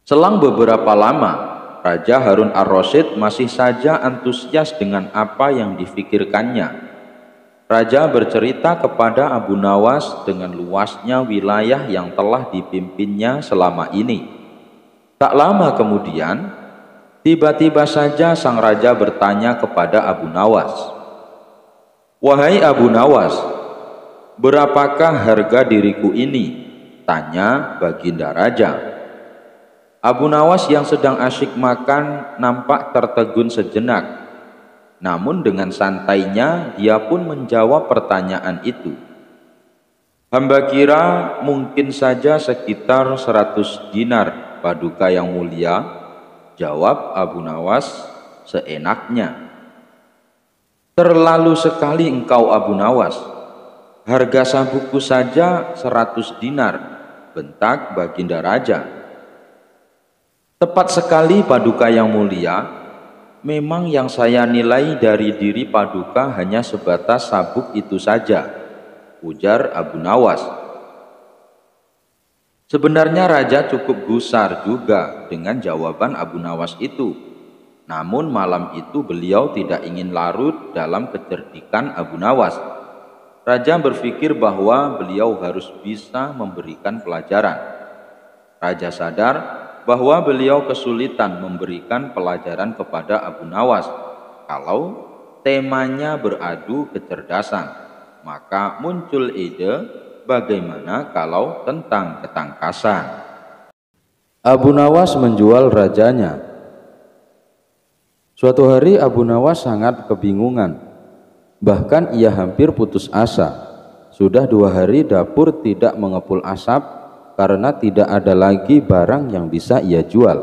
Selang beberapa lama, Raja Harun ar-Rasyid masih saja antusias dengan apa yang difikirkannya. Raja bercerita kepada Abu Nawas dengan luasnya wilayah yang telah dipimpinnya selama ini. Tak lama kemudian, tiba-tiba saja sang raja bertanya kepada Abu Nawas, "Wahai Abu Nawas, berapakah harga diriku ini?" tanya Baginda Raja. Abu Nawas yang sedang asyik makan nampak tertegun sejenak. Namun dengan santainya dia pun menjawab pertanyaan itu. "Hamba kira mungkin saja sekitar 100 dinar, Paduka yang mulia," jawab Abu Nawas seenaknya. "Terlalu sekali engkau Abu Nawas. Harga sabukku saja 100 dinar, bentak Baginda Raja. "Tepat sekali Paduka yang mulia. Memang yang saya nilai dari diri Paduka hanya sebatas sabuk itu saja," ujar Abu Nawas. Sebenarnya raja cukup gusar juga dengan jawaban Abu Nawas itu. Namun malam itu beliau tidak ingin larut dalam kecerdikan Abu Nawas. Raja berpikir bahwa beliau harus bisa memberikan pelajaran. Raja sadar bahwa beliau kesulitan memberikan pelajaran kepada Abu Nawas kalau temanya beradu kecerdasan. Maka muncul ide, bagaimana kalau tentang ketangkasan. Abu Nawas menjual rajanya. Suatu hari Abu Nawas sangat kebingungan. Bahkan ia hampir putus asa. Sudah 2 hari dapur tidak mengepul asap karena tidak ada lagi barang yang bisa ia jual.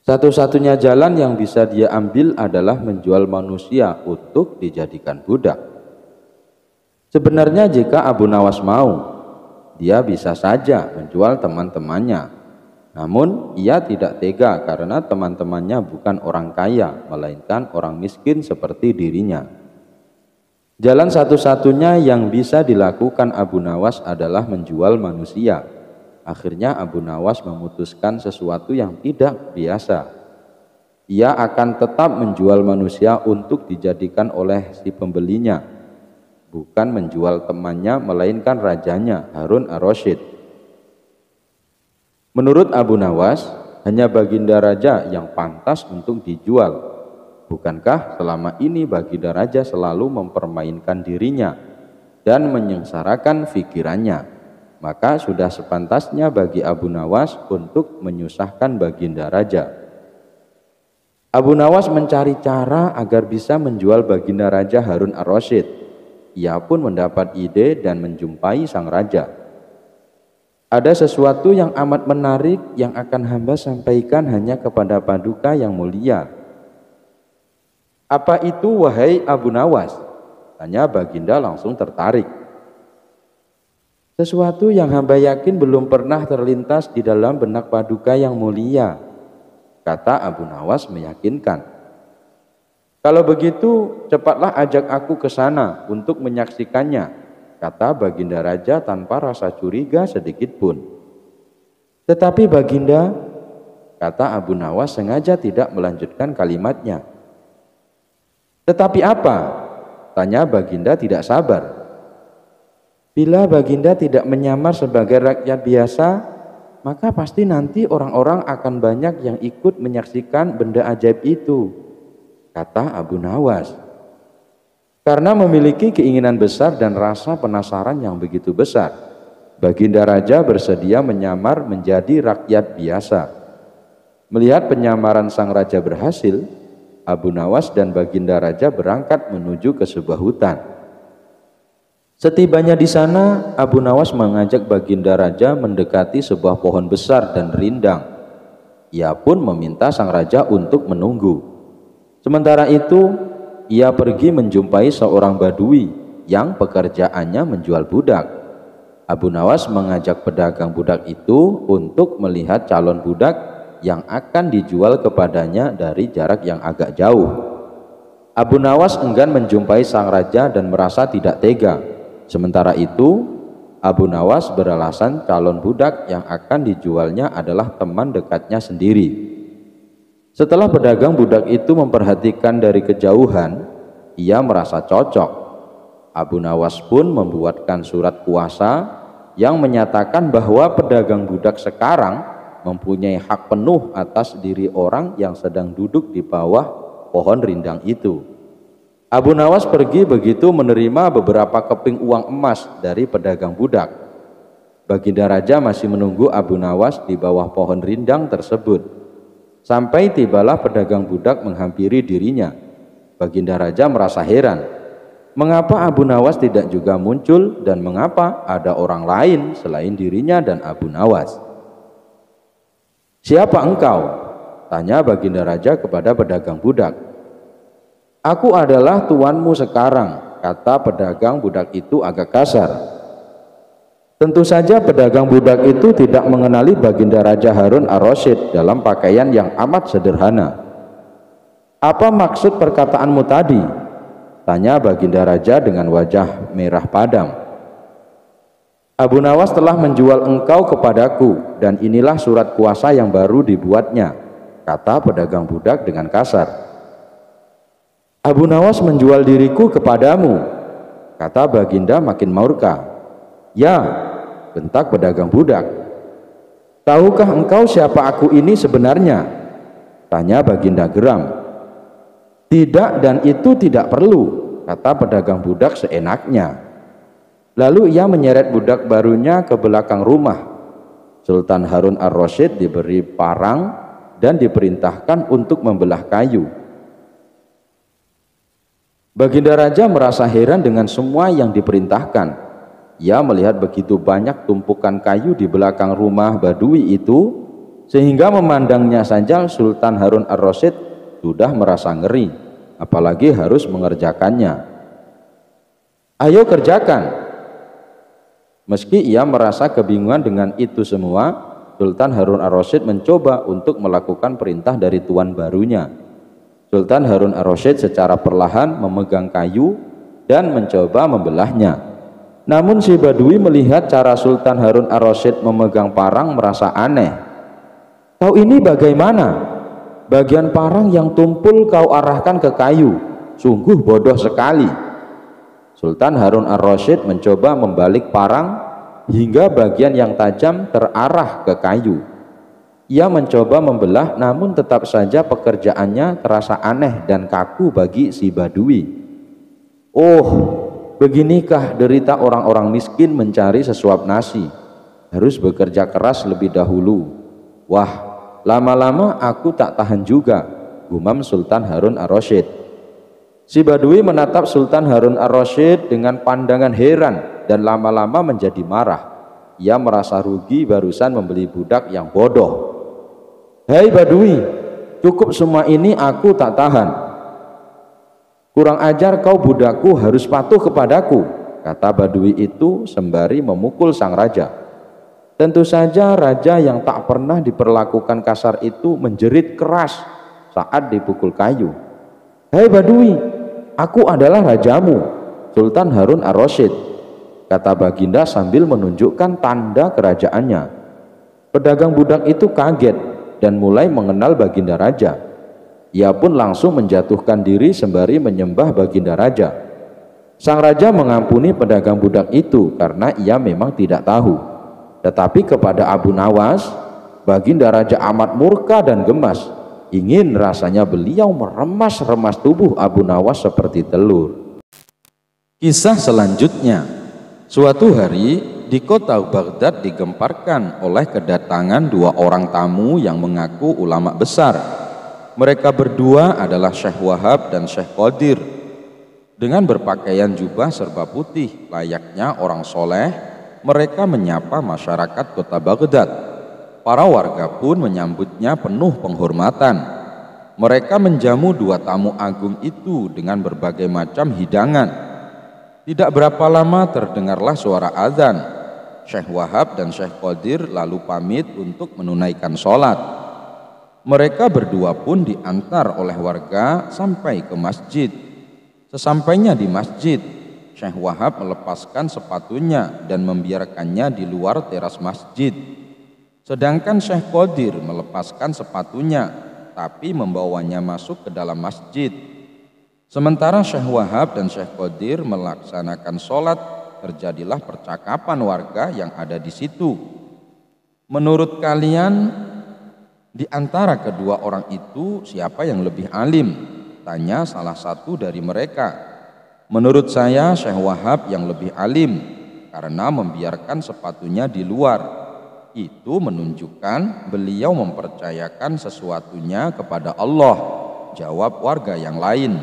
Satu-satunya jalan yang bisa dia ambil adalah menjual manusia untuk dijadikan budak. Sebenarnya jika Abu Nawas mau, dia bisa saja menjual teman-temannya. Namun ia tidak tega karena teman-temannya bukan orang kaya, melainkan orang miskin seperti dirinya. Jalan satu-satunya yang bisa dilakukan Abu Nawas adalah menjual manusia. Akhirnya Abu Nawas memutuskan sesuatu yang tidak biasa. Ia akan tetap menjual manusia untuk dijadikan oleh si pembelinya, bukan menjual temannya melainkan rajanya Harun ar-Rasyid. Menurut Abu Nawas, hanya Baginda Raja yang pantas untuk dijual. Bukankah selama ini Baginda Raja selalu mempermainkan dirinya dan menyengsarakan pikirannya? Maka sudah sepantasnya bagi Abu Nawas untuk menyusahkan Baginda Raja. Abu Nawas mencari cara agar bisa menjual Baginda Raja Harun ar-Rasyid. Ia pun mendapat ide dan menjumpai sang raja. "Ada sesuatu yang amat menarik yang akan hamba sampaikan hanya kepada Paduka yang mulia." "Apa itu wahai Abu Nawas?" tanya Baginda langsung tertarik. "Sesuatu yang hamba yakin belum pernah terlintas di dalam benak Paduka yang mulia," kata Abu Nawas meyakinkan. "Kalau begitu cepatlah ajak aku ke sana untuk menyaksikannya," kata Baginda Raja tanpa rasa curiga sedikit pun. "Tetapi Baginda," kata Abu Nawas sengaja tidak melanjutkan kalimatnya. "Tetapi apa?" tanya Baginda tidak sabar. "Bila Baginda tidak menyamar sebagai rakyat biasa, maka pasti nanti orang-orang akan banyak yang ikut menyaksikan benda ajaib itu," kata Abu Nawas. Karena memiliki keinginan besar dan rasa penasaran yang begitu besar, Baginda Raja bersedia menyamar menjadi rakyat biasa. Melihat penyamaran sang raja berhasil, Abu Nawas dan Baginda Raja berangkat menuju ke sebuah hutan. Setibanya di sana, Abu Nawas mengajak Baginda Raja mendekati sebuah pohon besar dan rindang. Ia pun meminta sang raja untuk menunggu. Sementara itu, ia pergi menjumpai seorang badui yang pekerjaannya menjual budak. Abu Nawas mengajak pedagang budak itu untuk melihat calon budak yang akan dijual kepadanya dari jarak yang agak jauh. Abu Nawas enggan menjumpai sang raja dan merasa tidak tega. Sementara itu, Abu Nawas beralasan calon budak yang akan dijualnya adalah teman dekatnya sendiri. Setelah pedagang budak itu memperhatikan dari kejauhan, ia merasa cocok. Abu Nawas pun membuatkan surat kuasa yang menyatakan bahwa pedagang budak sekarang mempunyai hak penuh atas diri orang yang sedang duduk di bawah pohon rindang itu. Abu Nawas pergi begitu menerima beberapa keping uang emas dari pedagang budak. Baginda Raja masih menunggu Abu Nawas di bawah pohon rindang tersebut. Sampai tibalah pedagang budak menghampiri dirinya. Baginda Raja merasa heran. Mengapa Abu Nawas tidak juga muncul dan mengapa ada orang lain selain dirinya dan Abu Nawas? "Siapa engkau?" tanya Baginda Raja kepada pedagang budak. "Aku adalah tuanmu sekarang," kata pedagang budak itu agak kasar. Tentu saja pedagang budak itu tidak mengenali Baginda Raja Harun ar-Rasyid dalam pakaian yang amat sederhana. "Apa maksud perkataanmu tadi?" tanya Baginda Raja dengan wajah merah padam. "Abu Nawas telah menjual engkau kepadaku dan inilah surat kuasa yang baru dibuatnya," kata pedagang budak dengan kasar. "Abu Nawas menjual diriku kepadamu," kata Baginda makin murka. "Ya," bentak pedagang budak. "Tahukah engkau siapa aku ini sebenarnya?" tanya Baginda geram. "Tidak, dan itu tidak perlu," kata pedagang budak seenaknya. Lalu ia menyeret budak barunya ke belakang rumah. Sultan Harun ar-Rasyid diberi parang dan diperintahkan untuk membelah kayu. Baginda Raja merasa heran dengan semua yang diperintahkan. Ia melihat begitu banyak tumpukan kayu di belakang rumah badui itu, sehingga memandangnya saja Sultan Harun ar-Rasyid sudah merasa ngeri, apalagi harus mengerjakannya. "Ayo kerjakan." Meski ia merasa kebingungan dengan itu semua, Sultan Harun ar-Rasyid mencoba untuk melakukan perintah dari tuan barunya. Sultan Harun ar-Rasyid secara perlahan memegang kayu dan mencoba membelahnya. Namun si badui melihat cara Sultan Harun ar-Rasyid memegang parang merasa aneh. "Kau ini bagaimana? Bagian parang yang tumpul kau arahkan ke kayu, sungguh bodoh sekali." Sultan Harun ar-Rasyid mencoba membalik parang hingga bagian yang tajam terarah ke kayu. Ia mencoba membelah, namun tetap saja pekerjaannya terasa aneh dan kaku bagi si badui. "Oh, beginikah derita orang-orang miskin mencari sesuap nasi, harus bekerja keras lebih dahulu. Wah, lama-lama aku tak tahan juga," gumam Sultan Harun ar-Rasyid. Si badui menatap Sultan Harun ar-Rasyid dengan pandangan heran dan lama-lama menjadi marah. Ia merasa rugi barusan membeli budak yang bodoh. "Hei badui, cukup semua ini, aku tak tahan. Kurang ajar kau, budakku harus patuh kepadaku," kata badui itu sembari memukul sang raja. Tentu saja raja yang tak pernah diperlakukan kasar itu menjerit keras saat dipukul kayu. "Hei badui, aku adalah rajamu, Sultan Harun ar-Rasyid," kata Baginda sambil menunjukkan tanda kerajaannya. Pedagang budak itu kaget dan mulai mengenal Baginda Raja. Ia pun langsung menjatuhkan diri sembari menyembah Baginda Raja. Sang raja mengampuni pedagang budak itu karena ia memang tidak tahu. Tetapi kepada Abu Nawas, Baginda Raja amat murka dan gemas. Ingin rasanya beliau meremas-remas tubuh Abu Nawas seperti telur. Kisah selanjutnya, suatu hari di kota Baghdad digemparkan oleh kedatangan dua orang tamu yang mengaku ulama besar. Mereka berdua adalah Syekh Wahab dan Syekh Qadir. Dengan berpakaian jubah serba putih layaknya orang soleh, mereka menyapa masyarakat kota Baghdad. Para warga pun menyambutnya penuh penghormatan. Mereka menjamu dua tamu agung itu dengan berbagai macam hidangan. Tidak berapa lama terdengarlah suara azan. Syekh Wahab dan Syekh Qadir lalu pamit untuk menunaikan sholat. Mereka berdua pun diantar oleh warga sampai ke masjid. Sesampainya di masjid, Syekh Wahab melepaskan sepatunya dan membiarkannya di luar teras masjid. Sedangkan Syekh Qadir melepaskan sepatunya, tapi membawanya masuk ke dalam masjid. Sementara Syekh Wahab dan Syekh Qadir melaksanakan sholat, terjadilah percakapan warga yang ada di situ. Menurut kalian, di antara kedua orang itu siapa yang lebih alim? Tanya salah satu dari mereka. Menurut saya Syekh Wahab yang lebih alim karena membiarkan sepatunya di luar. Itu menunjukkan beliau mempercayakan sesuatunya kepada Allah, jawab warga yang lain.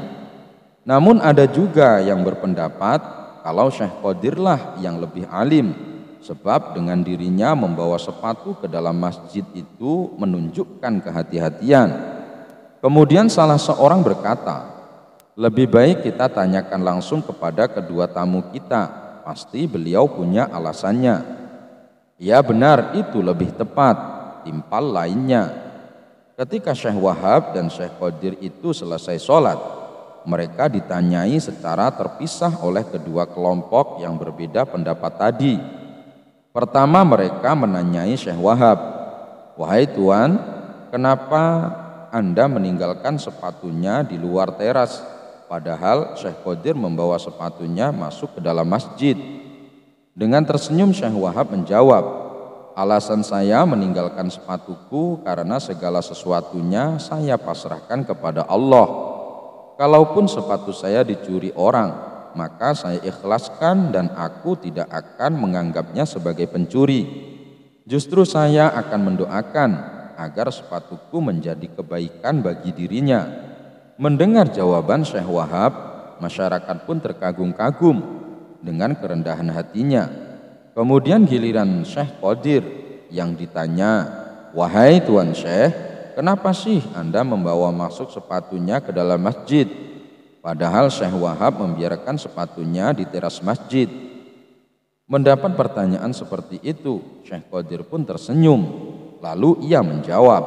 Namun ada juga yang berpendapat kalau Syekh Qadirlah yang lebih alim, sebab dengan dirinya membawa sepatu ke dalam masjid itu menunjukkan kehati-hatian. Kemudian salah seorang berkata, lebih baik kita tanyakan langsung kepada kedua tamu kita, pasti beliau punya alasannya. Ya benar, itu lebih tepat, timpal lainnya. Ketika Syekh Wahab dan Syekh Qadir itu selesai sholat, mereka ditanyai secara terpisah oleh kedua kelompok yang berbeda pendapat tadi. Pertama mereka menanyai Syekh Wahab, wahai Tuan, kenapa Anda meninggalkan sepatunya di luar teras, padahal Syekh Qadir membawa sepatunya masuk ke dalam masjid? Dengan tersenyum Syekh Wahab menjawab, alasan saya meninggalkan sepatuku karena segala sesuatunya saya pasrahkan kepada Allah. Kalaupun sepatu saya dicuri orang, maka saya ikhlaskan dan aku tidak akan menganggapnya sebagai pencuri. Justru saya akan mendoakan agar sepatuku menjadi kebaikan bagi dirinya. Mendengar jawaban Syekh Wahab, masyarakat pun terkagum-kagum dengan kerendahan hatinya. Kemudian giliran Syekh Qadir yang ditanya, wahai Tuan Syekh, kenapa sih Anda membawa masuk sepatunya ke dalam masjid? Padahal Syekh Wahab membiarkan sepatunya di teras masjid. Mendapat pertanyaan seperti itu, Syekh Qadir pun tersenyum. Lalu ia menjawab,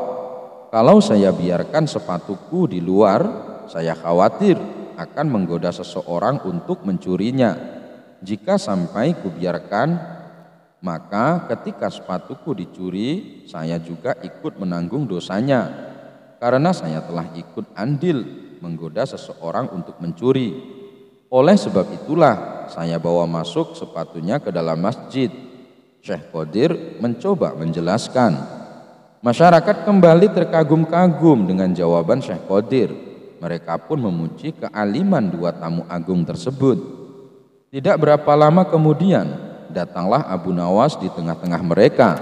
kalau saya biarkan sepatuku di luar, saya khawatir akan menggoda seseorang untuk mencurinya. Jika sampai kubiarkan, maka ketika sepatuku dicuri, saya juga ikut menanggung dosanya, karena saya telah ikut andil menggoda seseorang untuk mencuri. Oleh sebab itulah saya bawa masuk sepatunya ke dalam masjid. Syekh Qadir mencoba menjelaskan. Masyarakat kembali terkagum-kagum dengan jawaban Syekh Qadir. Mereka pun memuji kealiman dua tamu agung tersebut. Tidak berapa lama kemudian, datanglah Abu Nawas di tengah-tengah mereka.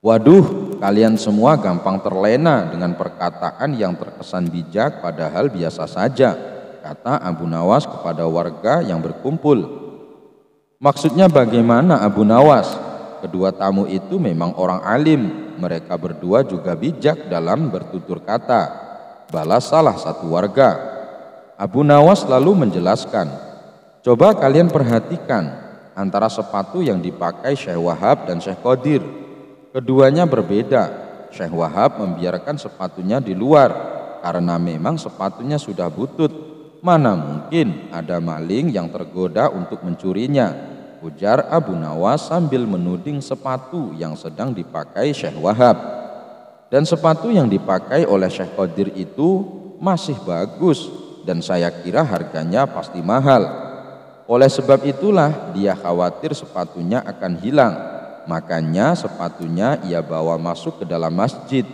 Waduh, kalian semua gampang terlena dengan perkataan yang terkesan bijak padahal biasa saja, kata Abu Nawas kepada warga yang berkumpul. Maksudnya bagaimana Abu Nawas? Kedua tamu itu memang orang alim, mereka berdua juga bijak dalam bertutur kata, balas salah satu warga. Abu Nawas lalu menjelaskan, coba kalian perhatikan antara sepatu yang dipakai Syekh Wahab dan Syekh Qadir. Keduanya berbeda. Syekh Wahab membiarkan sepatunya di luar karena memang sepatunya sudah butut. Mana mungkin ada maling yang tergoda untuk mencurinya, ujar Abu Nawas sambil menuding sepatu yang sedang dipakai Syekh Wahab. Dan sepatu yang dipakai oleh Syekh Qadir itu masih bagus dan saya kira harganya pasti mahal. Oleh sebab itulah dia khawatir sepatunya akan hilang, makanya sepatunya ia bawa masuk ke dalam masjid.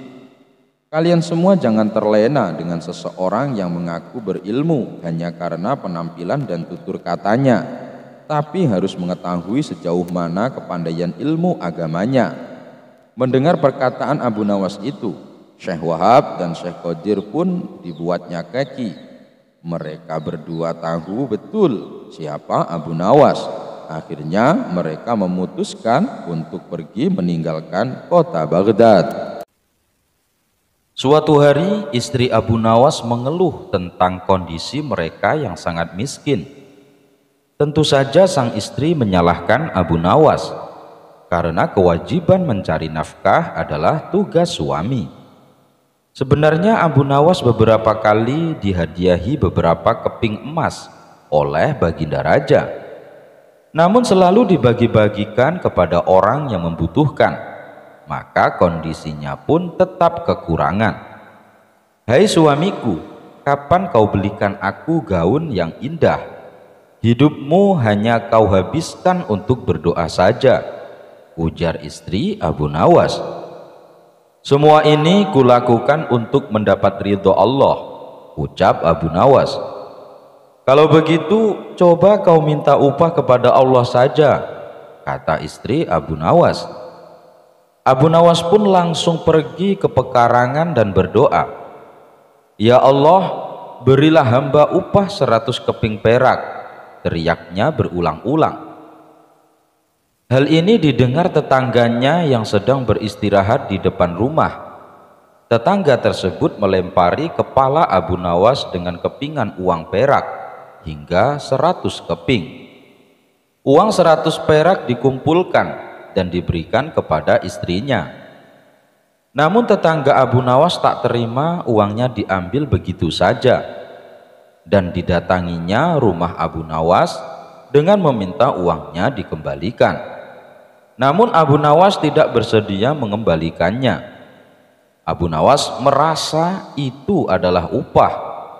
Kalian semua jangan terlena dengan seseorang yang mengaku berilmu hanya karena penampilan dan tutur katanya, tapi harus mengetahui sejauh mana kepandaian ilmu agamanya. Mendengar perkataan Abu Nawas itu, Syekh Wahab dan Syekh Qadir pun dibuatnya keki. Mereka berdua tahu betul siapa Abu Nawas. Akhirnya mereka memutuskan untuk pergi meninggalkan kota Baghdad. Suatu hari istri Abu Nawas mengeluh tentang kondisi mereka yang sangat miskin. Tentu saja sang istri menyalahkan Abu Nawas karena kewajiban mencari nafkah adalah tugas suami. Sebenarnya Abu Nawas beberapa kali dihadiahi beberapa keping emas oleh Baginda Raja, namun selalu dibagi-bagikan kepada orang yang membutuhkan, maka kondisinya pun tetap kekurangan. Hai suamiku, kapan kau belikan aku gaun yang indah? Hidupmu hanya kau habiskan untuk berdoa saja, ujar istri Abu Nawas. Semua ini kulakukan untuk mendapat ridho Allah, ucap Abu Nawas. Kalau begitu, coba kau minta upah kepada Allah saja, kata istri Abu Nawas. Abu Nawas pun langsung pergi ke pekarangan dan berdoa, Ya Allah, berilah hamba upah 100 keping perak, teriaknya berulang-ulang. Hal ini didengar tetangganya yang sedang beristirahat di depan rumah. Tetangga tersebut melempari kepala Abu Nawas dengan kepingan uang perak hingga 100 keping. Uang 100 perak dikumpulkan dan diberikan kepada istrinya. Namun tetangga Abu Nawas tak terima uangnya diambil begitu saja dan didatanginya rumah Abu Nawas dengan meminta uangnya dikembalikan. Namun Abu Nawas tidak bersedia mengembalikannya. Abu Nawas merasa itu adalah upah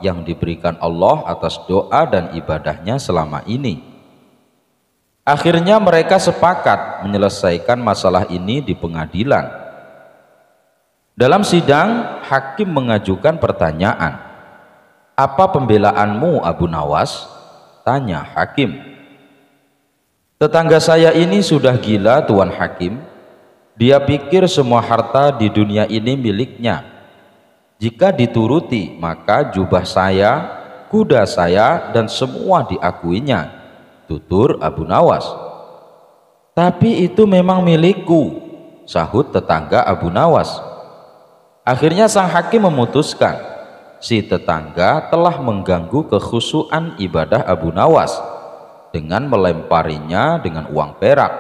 yang diberikan Allah atas doa dan ibadahnya selama ini. Akhirnya mereka sepakat menyelesaikan masalah ini di pengadilan. Dalam sidang, hakim mengajukan pertanyaan, apa pembelaanmu Abu Nawas? Tanya hakim. Tetangga saya ini sudah gila Tuan Hakim. Dia pikir semua harta di dunia ini miliknya. Jika dituruti, maka jubah saya, kuda saya, dan semua diakuinya, tutur Abu Nawas. Tapi itu memang milikku, sahut tetangga Abu Nawas. Akhirnya sang hakim memutuskan, si tetangga telah mengganggu kekhusyuan ibadah Abu Nawas dengan melemparinya dengan uang perak.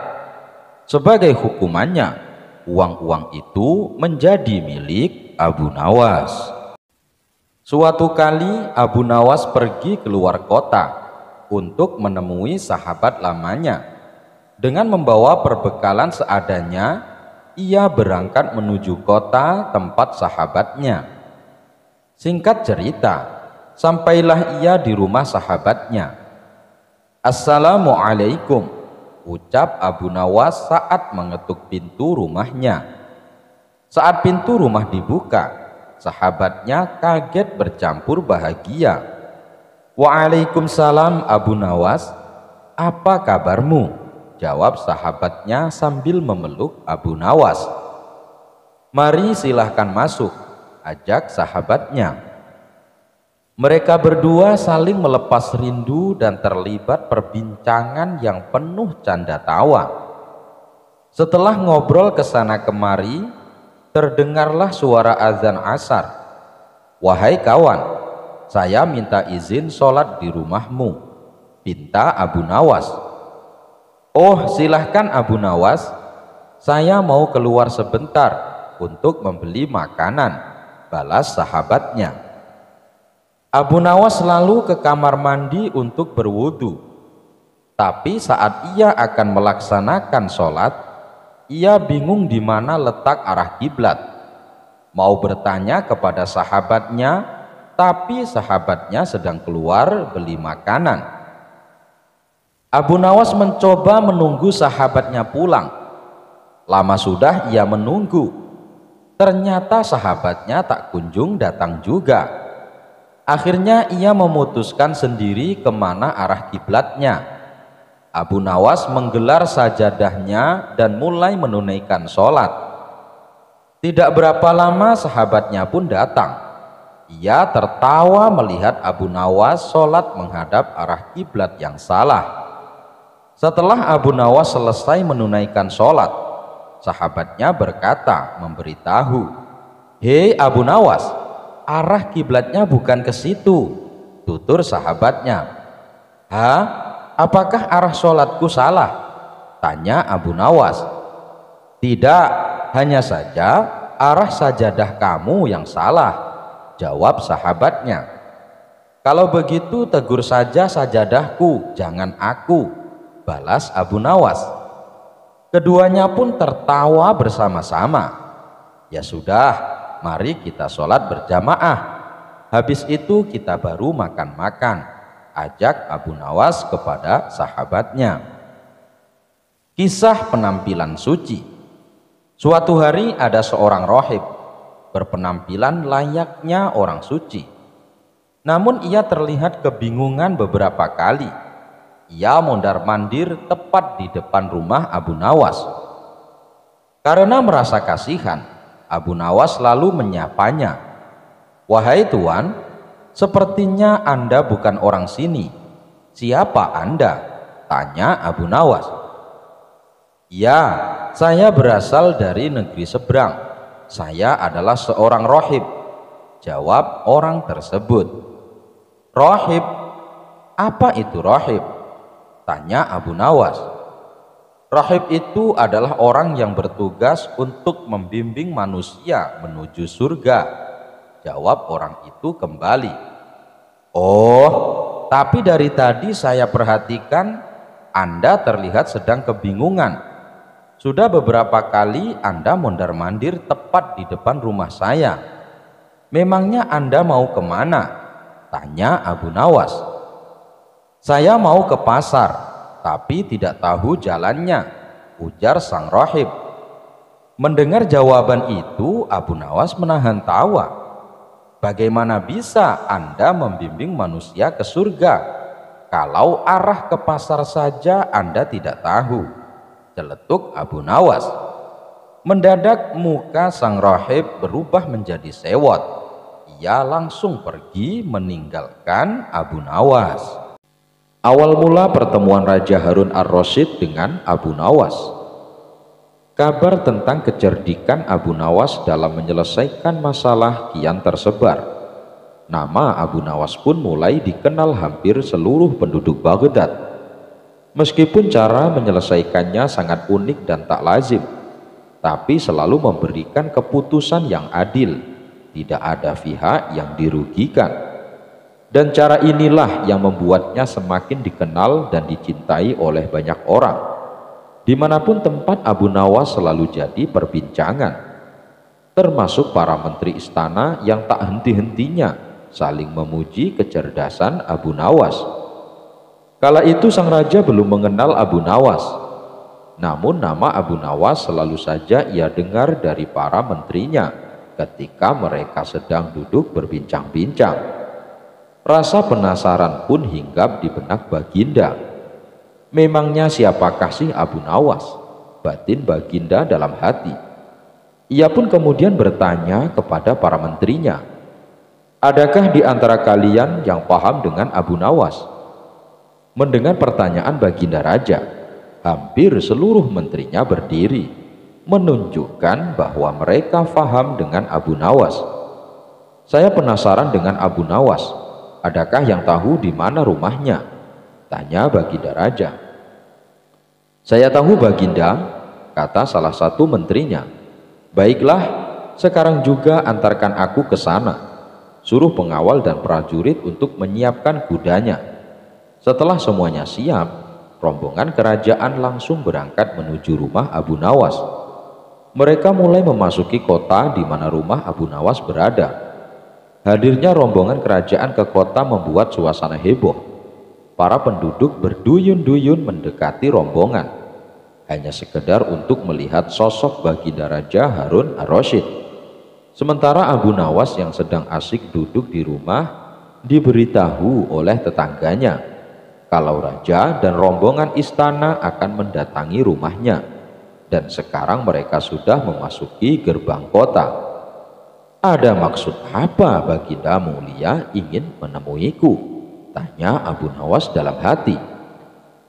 Sebagai hukumannya, uang-uang itu menjadi milik Abu Nawas. Suatu kali Abu Nawas pergi keluar kota untuk menemui sahabat lamanya. Dengan membawa perbekalan seadanya, ia berangkat menuju kota tempat sahabatnya. Singkat cerita, sampailah ia di rumah sahabatnya. Assalamualaikum, ucap Abu Nawas saat mengetuk pintu rumahnya. Saat pintu rumah dibuka, sahabatnya kaget bercampur bahagia. Waalaikumsalam Abu Nawas, apa kabarmu? Jawab sahabatnya sambil memeluk Abu Nawas. Mari silahkan masuk, ajak sahabatnya. Mereka berdua saling melepas rindu dan terlibat perbincangan yang penuh canda tawa. Setelah ngobrol kesana kemari, terdengarlah suara azan asar. Wahai kawan, saya minta izin sholat di rumahmu, pinta Abu Nawas. Oh, silahkan Abu Nawas, saya mau keluar sebentar untuk membeli makanan, balas sahabatnya. Abu Nawas lalu ke kamar mandi untuk berwudu. Tapi saat ia akan melaksanakan sholat, ia bingung di mana letak arah kiblat. Mau bertanya kepada sahabatnya, tapi sahabatnya sedang keluar beli makanan. Abu Nawas mencoba menunggu sahabatnya pulang. Lama sudah ia menunggu. Ternyata sahabatnya tak kunjung datang juga. Akhirnya ia memutuskan sendiri kemana arah kiblatnya. Abu Nawas menggelar sajadahnya dan mulai menunaikan sholat. Tidak berapa lama sahabatnya pun datang. Ia tertawa melihat Abu Nawas sholat menghadap arah kiblat yang salah. Setelah Abu Nawas selesai menunaikan sholat, sahabatnya berkata memberitahu, "Hei Abu Nawas, arah kiblatnya bukan ke situ." Tutur sahabatnya. "Hah? Apakah arah sholatku salah?" tanya Abu Nawas. "Tidak, hanya saja arah sajadah kamu yang salah," jawab sahabatnya. "Kalau begitu tegur saja sajadahku, jangan aku," balas Abu Nawas. Keduanya pun tertawa bersama-sama. "Ya sudah, mari kita sholat berjamaah. Habis itu kita baru makan-makan," ajak Abu Nawas kepada sahabatnya. Kisah penampilan suci. Suatu hari ada seorang rohib berpenampilan layaknya orang suci. Namun ia terlihat kebingungan beberapa kali. Ia mondar-mandir tepat di depan rumah Abu Nawas. Karena merasa kasihan, Abu Nawas lalu menyapanya. "Wahai Tuan, sepertinya Anda bukan orang sini. Siapa Anda?" tanya Abu Nawas. "Ya, saya berasal dari negeri seberang. Saya adalah seorang rohib," jawab orang tersebut. "Rohib? Apa itu rohib?" tanya Abu Nawas. "Rohib itu adalah orang yang bertugas untuk membimbing manusia menuju surga," jawab orang itu kembali. "Oh, tapi dari tadi saya perhatikan Anda terlihat sedang kebingungan. Sudah beberapa kali Anda mondar-mandir tepat di depan rumah saya. Memangnya Anda mau kemana?" tanya Abu Nawas. "Saya mau ke pasar, tapi tidak tahu jalannya," ujar sang rohib. Mendengar jawaban itu, Abu Nawas menahan tawa. "Bagaimana bisa Anda membimbing manusia ke surga kalau arah ke pasar saja Anda tidak tahu?" celetuk Abu Nawas. Mendadak muka sang rohib berubah menjadi sewot. Ia langsung pergi meninggalkan Abu Nawas. Awal mula pertemuan Raja Harun ar-Rasyid dengan Abu Nawas. Kabar tentang kecerdikan Abu Nawas dalam menyelesaikan masalah kian tersebar. Nama Abu Nawas pun mulai dikenal hampir seluruh penduduk Baghdad. Meskipun cara menyelesaikannya sangat unik dan tak lazim, tapi selalu memberikan keputusan yang adil, tidak ada pihak yang dirugikan. Dan cara inilah yang membuatnya semakin dikenal dan dicintai oleh banyak orang. Dimanapun tempat Abu Nawas selalu jadi perbincangan, termasuk para menteri istana yang tak henti-hentinya saling memuji kecerdasan Abu Nawas. Kala itu sang raja belum mengenal Abu Nawas, namun nama Abu Nawas selalu saja ia dengar dari para menterinya ketika mereka sedang duduk berbincang-bincang. Rasa penasaran pun hinggap di benak Baginda. Memangnya siapakah sih Abu Nawas? Batin Baginda dalam hati. Ia pun kemudian bertanya kepada para menterinya, "Adakah di antara kalian yang paham dengan Abu Nawas?" Mendengar pertanyaan Baginda Raja, hampir seluruh menterinya berdiri, menunjukkan bahwa mereka paham dengan Abu Nawas. "Saya penasaran dengan Abu Nawas. Adakah yang tahu di mana rumahnya?" tanya Baginda Raja. "Saya tahu Baginda," kata salah satu menterinya. "Baiklah, sekarang juga antarkan aku ke sana. Suruh pengawal dan prajurit untuk menyiapkan kudanya." Setelah semuanya siap, rombongan kerajaan langsung berangkat menuju rumah Abu Nawas. Mereka mulai memasuki kota di mana rumah Abu Nawas berada. Hadirnya rombongan kerajaan ke kota membuat suasana heboh. Para penduduk berduyun-duyun mendekati rombongan, hanya sekedar untuk melihat sosok Baginda Raja Harun ar-Rasyid. Sementara Abu Nawas yang sedang asik duduk di rumah diberitahu oleh tetangganya kalau raja dan rombongan istana akan mendatangi rumahnya, dan sekarang mereka sudah memasuki gerbang kota. "Ada maksud apa Baginda mulia ingin menemuiku?" tanya Abu Nawas dalam hati.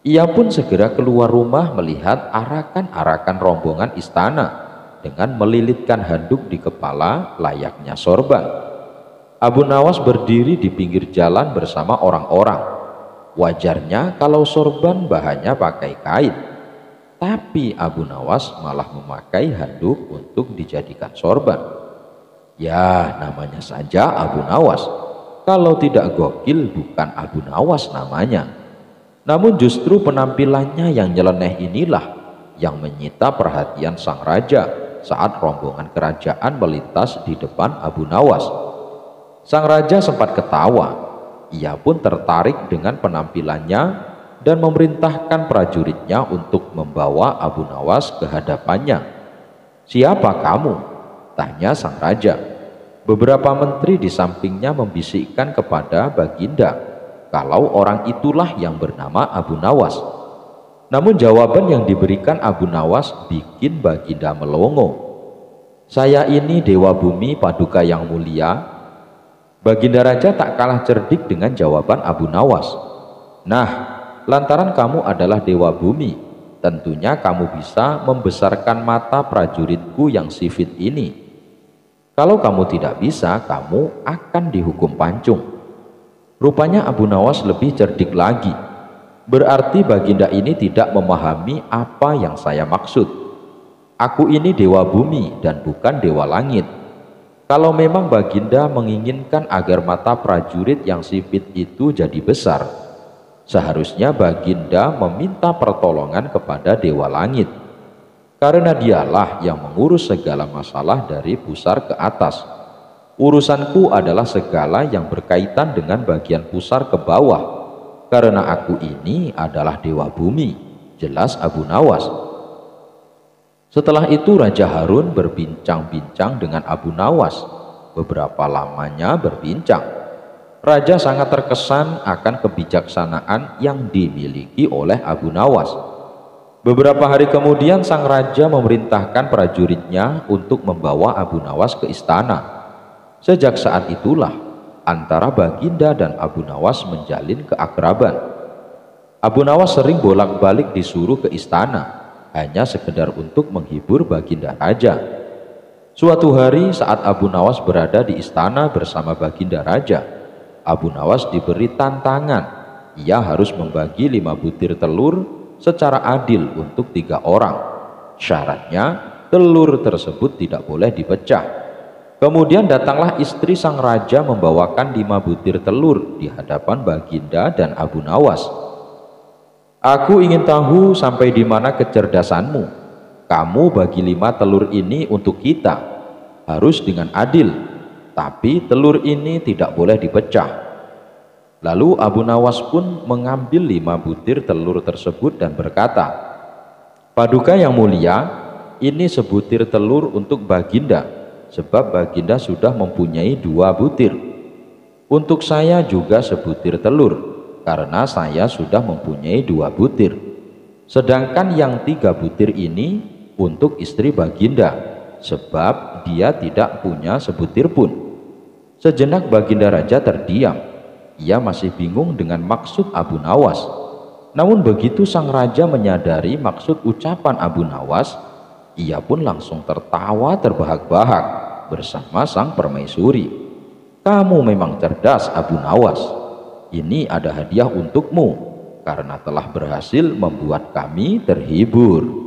Ia pun segera keluar rumah melihat arakan-arakan rombongan istana dengan melilitkan handuk di kepala layaknya sorban. Abu Nawas berdiri di pinggir jalan bersama orang-orang. Wajarnya kalau sorban bahannya pakai kain, tapi Abu Nawas malah memakai handuk untuk dijadikan sorban. Ya, namanya saja Abu Nawas. Kalau tidak gokil bukan Abu Nawas namanya. Namun justru penampilannya yang nyeleneh inilah yang menyita perhatian sang raja saat rombongan kerajaan melintas di depan Abu Nawas. Sang raja sempat ketawa. Ia pun tertarik dengan penampilannya dan memerintahkan prajuritnya untuk membawa Abu Nawas ke hadapannya. "Siapa kamu?" tanya sang raja. Beberapa menteri di sampingnya membisikkan kepada Baginda kalau orang itulah yang bernama Abu Nawas. Namun jawaban yang diberikan Abu Nawas bikin Baginda melongo. "Saya ini Dewa Bumi Paduka yang mulia." Baginda Raja tak kalah cerdik dengan jawaban Abu Nawas. "Nah, lantaran kamu adalah Dewa Bumi, tentunya kamu bisa membesarkan mata prajuritku yang sifit ini. Kalau kamu tidak bisa, kamu akan dihukum pancung." Rupanya Abu Nawas lebih cerdik lagi. Berarti Baginda ini tidak memahami apa yang saya maksud. Aku ini Dewa Bumi dan bukan Dewa Langit. Kalau memang Baginda menginginkan agar mata prajurit yang sipit itu jadi besar, seharusnya Baginda meminta pertolongan kepada Dewa Langit. Karena dialah yang mengurus segala masalah dari pusar ke atas. Urusanku adalah segala yang berkaitan dengan bagian pusar ke bawah. Karena aku ini adalah Dewa Bumi, jelas Abu Nawas. Setelah itu Raja Harun berbincang-bincang dengan Abu Nawas. Beberapa lamanya berbincang. Raja sangat terkesan akan kebijaksanaan yang dimiliki oleh Abu Nawas. Beberapa hari kemudian sang raja memerintahkan prajuritnya untuk membawa Abu Nawas ke istana. Sejak saat itulah antara Baginda dan Abu Nawas menjalin keakraban. Abu Nawas sering bolak-balik disuruh ke istana hanya sekedar untuk menghibur Baginda Raja. Suatu hari saat Abu Nawas berada di istana bersama Baginda Raja, Abu Nawas diberi tantangan. Ia harus membagi 5 butir telur secara adil untuk 3 orang. Syaratnya telur tersebut tidak boleh dipecah. Kemudian datanglah istri sang raja membawakan 5 butir telur di hadapan Baginda dan Abu Nawas. "Aku ingin tahu sampai di mana kecerdasanmu. Kamu bagi 5 telur ini untuk kita. Harus dengan adil. Tapi telur ini tidak boleh dipecah." Lalu Abu Nawas pun mengambil 5 butir telur tersebut dan berkata, "Paduka yang mulia, ini sebutir telur untuk Baginda. Sebab Baginda sudah mempunyai 2 butir. Untuk saya juga sebutir telur, karena saya sudah mempunyai 2 butir. Sedangkan yang 3 butir ini untuk istri Baginda, sebab dia tidak punya sebutir pun." Sejenak Baginda Raja terdiam. Ia masih bingung dengan maksud Abu Nawas. Namun begitu sang raja menyadari maksud ucapan Abu Nawas, ia pun langsung tertawa terbahak-bahak bersama sang permaisuri. "Kamu memang cerdas, Abu Nawas. Ini ada hadiah untukmu karena telah berhasil membuat kami terhibur."